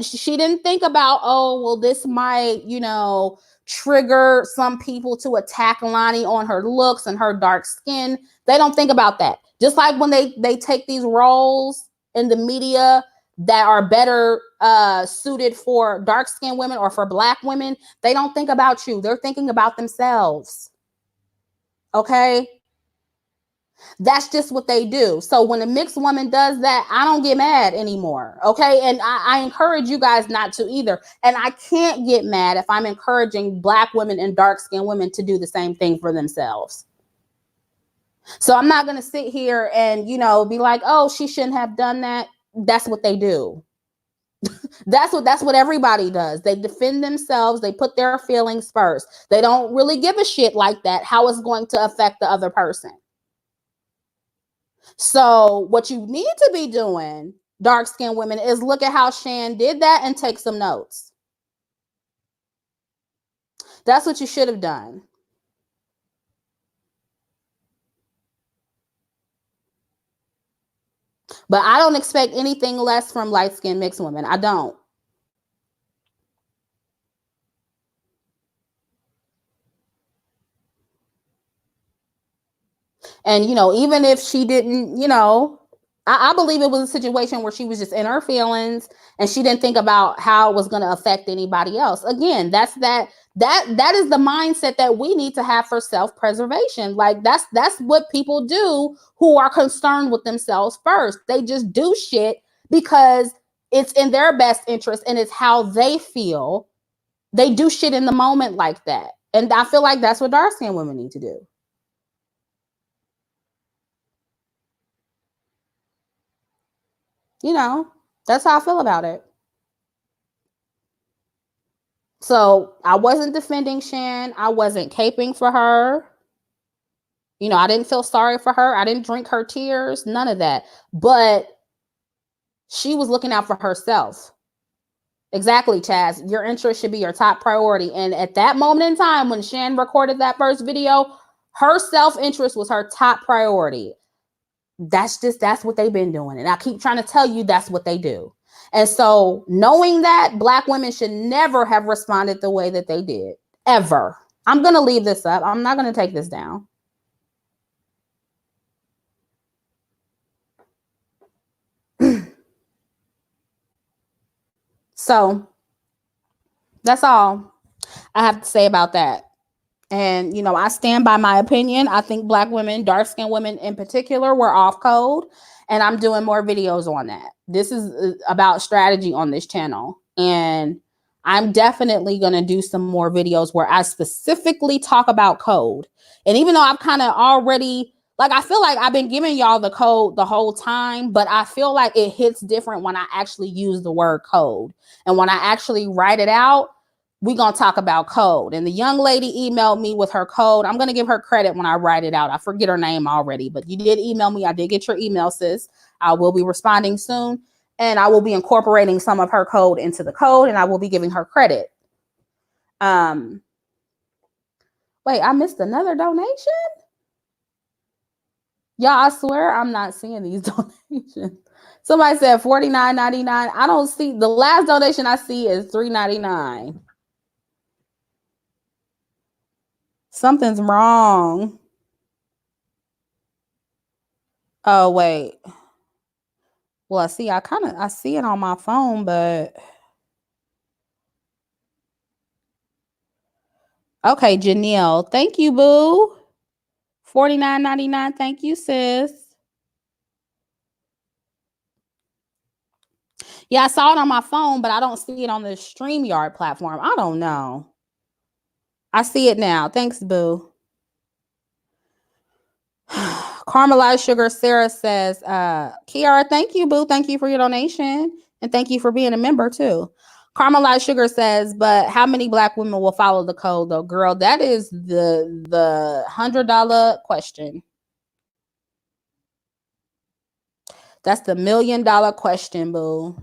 She didn't think about, oh, well, this might, you know, trigger some people to attack Lonnie on her looks and her dark skin. They don't think about that. Just like when they take these roles in the media that are better suited for dark-skinned women or for Black women, they don't think about you. They're thinking about themselves. Okay? That's just what they do. So when a mixed woman does that, I don't get mad anymore. Okay? And I encourage you guys not to either. And I can't get mad if I'm encouraging Black women and dark-skinned women to do the same thing for themselves. So I'm not going to sit here and, you know, be like, oh, she shouldn't have done that. That's what they do. That's what everybody does. They defend themselves. They put their feelings first. They don't really give a shit like that, how it's going to affect the other person. So what you need to be doing, dark-skinned women, is look at how Shan did that and take some notes. That's what you should have done. But I don't expect anything less from light-skinned mixed women. I don't. And, you know, even if she didn't, you know, I believe it was a situation where she was just in her feelings and she didn't think about how it was going to affect anybody else. Again, that is the mindset that we need to have for self-preservation. Like that's what people do who are concerned with themselves first. They just do shit because it's in their best interest and it's how they feel. They do shit in the moment like that. And I feel like that's what dark-skinned women need to do. You know, that's how I feel about it. So I wasn't defending Shan. I wasn't caping for her. You know, I didn't feel sorry for her. I didn't drink her tears, none of that. But she was looking out for herself. Exactly, Chaz. Your interest should be your top priority. And at that moment in time, when Shan recorded that first video, her self-interest was her top priority. That's what they've been doing. And I keep trying to tell you that's what they do. And so knowing that, Black women should never have responded the way that they did, ever. I'm going to leave this up. I'm not going to take this down. So that's all I have to say about that. And, you know, I stand by my opinion. I think Black women, dark-skinned women in particular, were off code. And I'm doing more videos on that. This is about strategy on this channel. And I'm definitely going to do some more videos where I specifically talk about code. And even though I've kind of already, like, I feel like I've been giving y'all the code the whole time, but I feel like it hits different when I actually use the word code. And when I actually write it out, we're going to talk about code. And the young lady emailed me with her code. I'm going to give her credit when I write it out. I forget her name already, but you did email me. I did get your email, sis. I will be responding soon. And I will be incorporating some of her code into the code, and I will be giving her credit. Wait, I missed another donation? Y'all, I swear I'm not seeing these donations. Somebody said $49.99. I don't see, the last donation I see is $3.99. Something's wrong. Oh, wait. Well, I see it on my phone, but okay, Janelle. Thank you, boo. $49.99. Thank you, sis. Yeah, I saw it on my phone, but I don't see it on the StreamYard platform. I don't know. I see it now. Thanks, boo. Caramelized Sugar Sarah says, Kiara, thank you, boo. Thank you for your donation. And thank you for being a member, too. Caramelized Sugar says, but how many Black women will follow the code, though? Girl, that is the $100 question. That's the $1 million question, boo.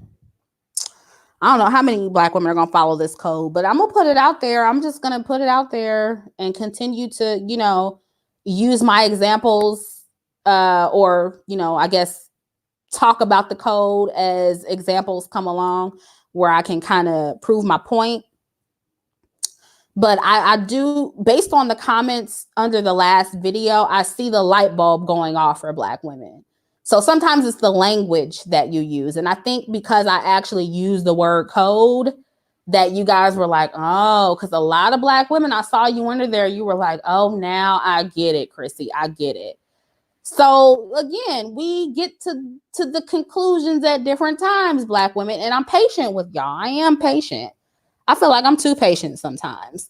I don't know how many Black women are going to follow this code, but I'm going to put it out there. I'm just going to put it out there and continue to, you know, use my examples or, you know, I guess talk about the code as examples come along where I can kind of prove my point. But I do, based on the comments under the last video, I see the light bulb going off for Black women. So sometimes it's the language that you use. And I think because I actually use the word code, that you guys were like, oh, because a lot of Black women, I saw you under there, you were like, oh, now I get it, Chrissy, I get it. So again, we get to the conclusions at different times, Black women, and I'm patient with y'all. I am patient. I feel like I'm too patient sometimes.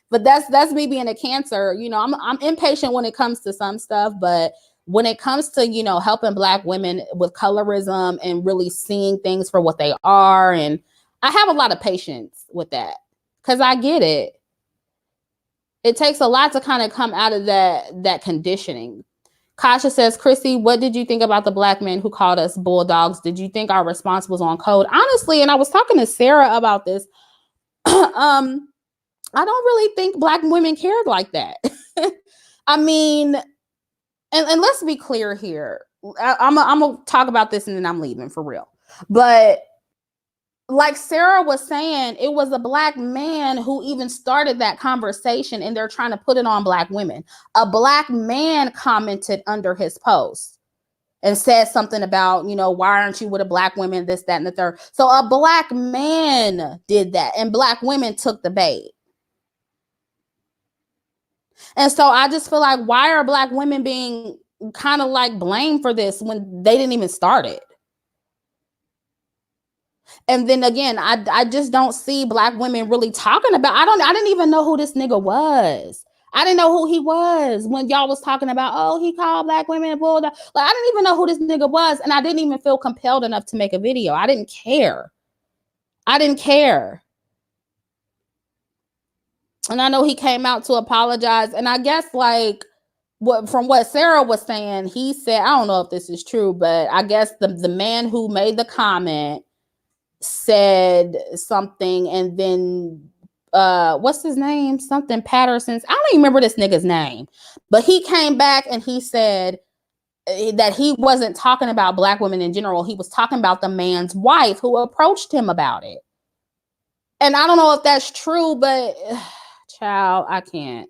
But that's me being a Cancer. You know, I'm impatient when it comes to some stuff, but when it comes to, you know, helping Black women with colorism and really seeing things for what they are, and I have a lot of patience with that because I get it. It takes a lot to kind of come out of that conditioning. Kasha says, Chrissy, what did you think about the Black men who called us bulldogs? Did you think our response was on code? Honestly, and I was talking to Sarah about this, I don't really think Black women cared like that. I mean, and let's be clear here. I'm going to talk about this and then I'm leaving for real. But like Sarah was saying, it was a Black man who even started that conversation, and they're trying to put it on Black women. A Black man commented under his post and said something about, you know, why aren't you with a Black woman, this, that, and the third. So a Black man did that, and Black women took the bait. And so I just feel like, why are Black women being kind of like blamed for this when they didn't even start it? And then again, I just don't see Black women really talking about, I didn't even know who this nigga was. I didn't know who he was when y'all was talking about, oh, he called Black women a bulldog. Like, I didn't even know who this nigga was, and I didn't even feel compelled enough to make a video. I didn't care. And I know he came out to apologize, and I guess like from what Sarah was saying, he said, I don't know if this is true, but I guess the man who made the comment said something, and then what's his name? Something Patterson's. I don't even remember this nigga's name, but he came back and he said that he wasn't talking about black women in general. He was talking about the man's wife who approached him about it. And I don't know if that's true, but child, I can't.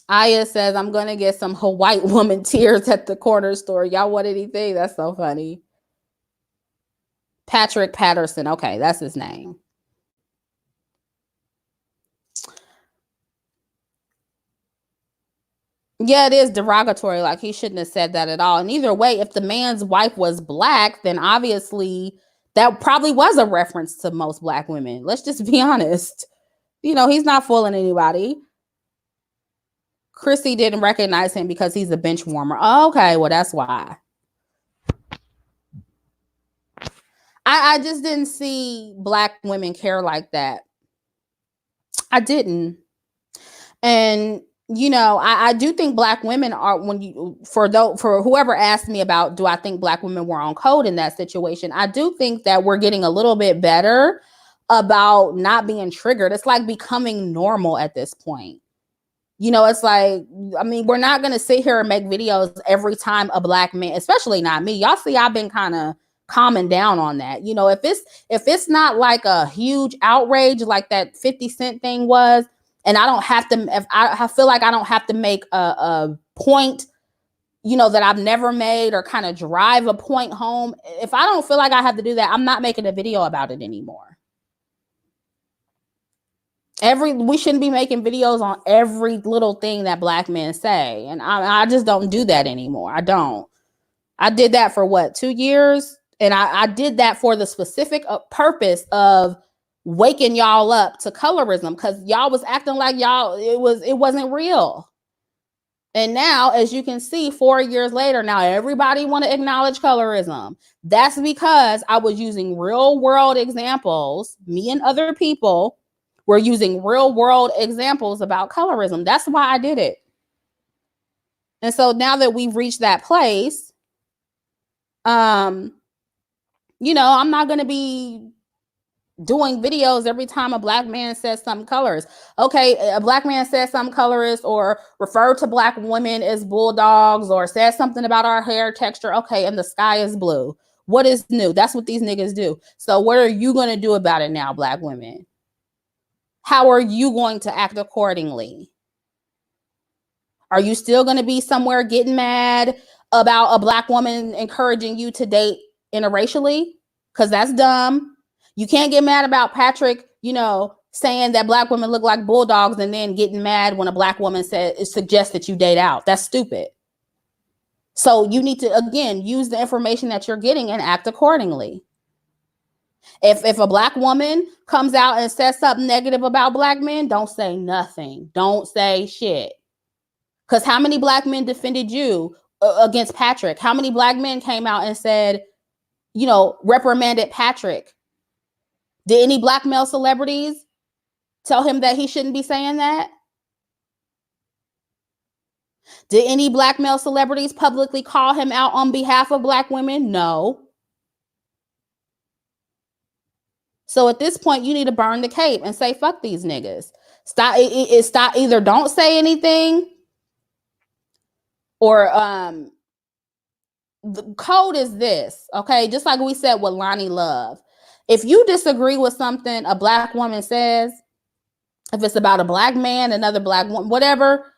Aya says, I'm going to get some white woman tears at the corner store. Y'all want anything? That's so funny. Patrick Patterson. Okay, that's his name. Yeah, it is derogatory. Like, he shouldn't have said that at all. And either way, if the man's wife was black, then obviously that probably was a reference to most black women. Let's just be honest. You know, he's not fooling anybody. Chrissie didn't recognize him because he's a bench warmer. Oh, okay, well, that's why. I just didn't see black women care like that. I didn't. And you know, I do think black women are, for whoever asked me about, do I think black women were on code in that situation? I do think that we're getting a little bit better about not being triggered. It's like becoming normal at this point. You know, it's like, I mean, we're not going to sit here and make videos every time a black man, especially not me. Y'all see, I've been kind of calming down on that. You know, if it's not like a huge outrage like that 50 Cent thing was, and I don't have to, if I feel like I don't have to make a point, you know, that I've never made, or kind of drive a point home. If I don't feel like I have to do that, I'm not making a video about it anymore. We shouldn't be making videos on every little thing that black men say. And I just don't do that anymore. I don't. I did that for what, 2 years? And I did that for the specific purpose of waking y'all up to colorism, because y'all was acting like it wasn't real. And now, as you can see, 4 years later, now everybody want to acknowledge colorism. That's because I was using real world examples. Me and other people were using real world examples about colorism. That's why I did it. And so now that we've reached that place, you know, I'm not going to be doing videos every time a black man says something colorist. Okay, a black man says something colorist, or referred to black women as bulldogs, or says something about our hair texture. Okay, and the sky is blue. What is new? That's what these niggas do. So what are you going to do about it now, black women? How are you going to act accordingly? Are you still going to be somewhere getting mad about a black woman encouraging you to date interracially? Because that's dumb. You can't get mad about Patrick, you know, saying that black women look like bulldogs, and then getting mad when a black woman suggests that you date out. That's stupid. So you need to, again, use the information that you're getting and act accordingly. If a black woman comes out and says something negative about black men, don't say nothing. Don't say shit. Because how many black men defended you against Patrick? How many black men came out and said, you know, reprimanded Patrick? Did any black male celebrities tell him that he shouldn't be saying that? Did any black male celebrities publicly call him out on behalf of black women? No. So at this point, you need to burn the cape and say, fuck these niggas. Stop. Stop. Either don't say anything, or the code is this. Okay. Just like we said with Lonnie Love. If you disagree with something a black woman says, if it's about a black man, another black woman, whatever,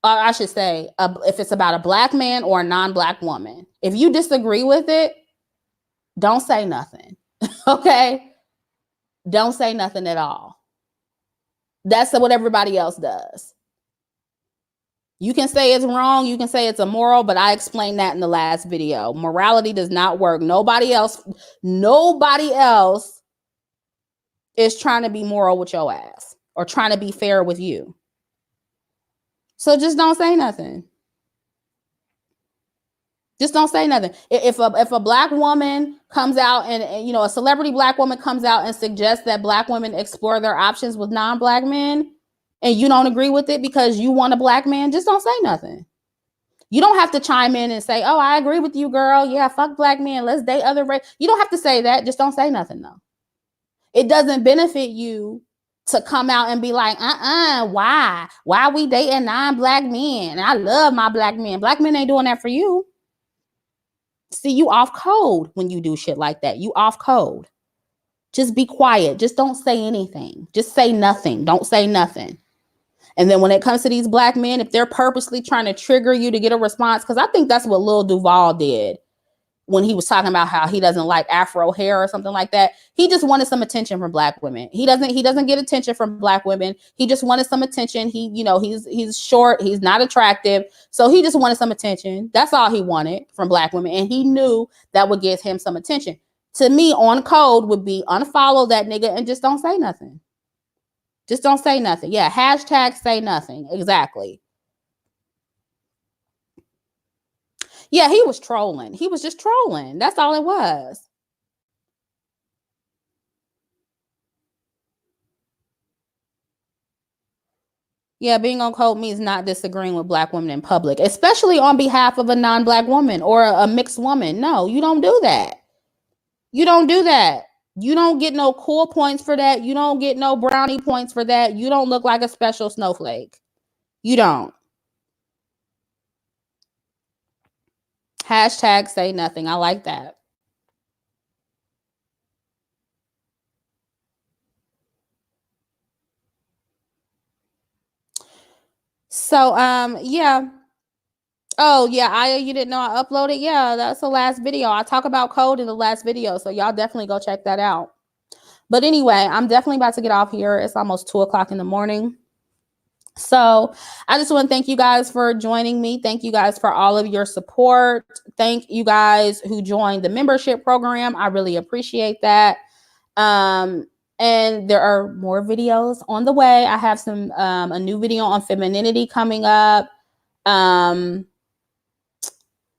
I should say, if it's about a black man or a non-black woman, if you disagree with it, don't say nothing. Okay? Don't say nothing at all. That's what everybody else does. You can say it's wrong. You can say it's immoral, but I explained that in the last video. Morality does not work. Nobody else is trying to be moral with your ass or trying to be fair with you. So just don't say nothing. Just don't say nothing. If a black woman comes out and, you know, a celebrity black woman comes out and suggests that black women explore their options with non-black men, and you don't agree with it because you want a black man, just don't say nothing. You don't have to chime in and say, oh, I agree with you, girl. Yeah, fuck black men. Let's date other race. You don't have to say that. Just don't say nothing, though. It doesn't benefit you to come out and be like, why? Why are we dating non-black men? I love my black men. Black men ain't doing that for you. See, you off code when you do shit like that. You off code. Just be quiet. Just don't say anything. Just say nothing. Don't say nothing. And then when it comes to these black men, if they're purposely trying to trigger you to get a response, because I think that's what Lil Duval did when he was talking about how he doesn't like Afro hair or something like that. He just wanted some attention from black women. He doesn't get attention from black women. He just wanted some attention. He's short. He's not attractive. So he just wanted some attention. That's all he wanted from black women. And he knew that would get him some attention. To me, on code would be unfollow that nigga and just don't say nothing. Just don't say nothing. Yeah, hashtag say nothing. Exactly. Yeah, he was trolling. He was just trolling. That's all it was. Yeah, being on code means not disagreeing with black women in public, especially on behalf of a non-black woman or a mixed woman. No, you don't do that. You don't do that. You don't get no cool points for that. You don't get no brownie points for that. You don't look like a special snowflake. You don't. Hashtag say nothing. I like that. So, yeah. Oh, yeah, you didn't know I uploaded? Yeah, that's the last video. I talk about code in the last video, so y'all definitely go check that out. But anyway, I'm definitely about to get off here. It's almost 2:00 in the morning. So I just want to thank you guys for joining me. Thank you guys for all of your support. Thank you guys who joined the membership program. I really appreciate that. And there are more videos on the way. I have a new video on femininity coming up.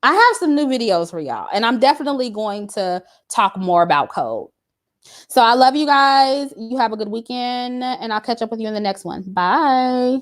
I have some new videos for y'all, and I'm definitely going to talk more about code. So I love you guys. You have a good weekend, and I'll catch up with you in the next one. Bye.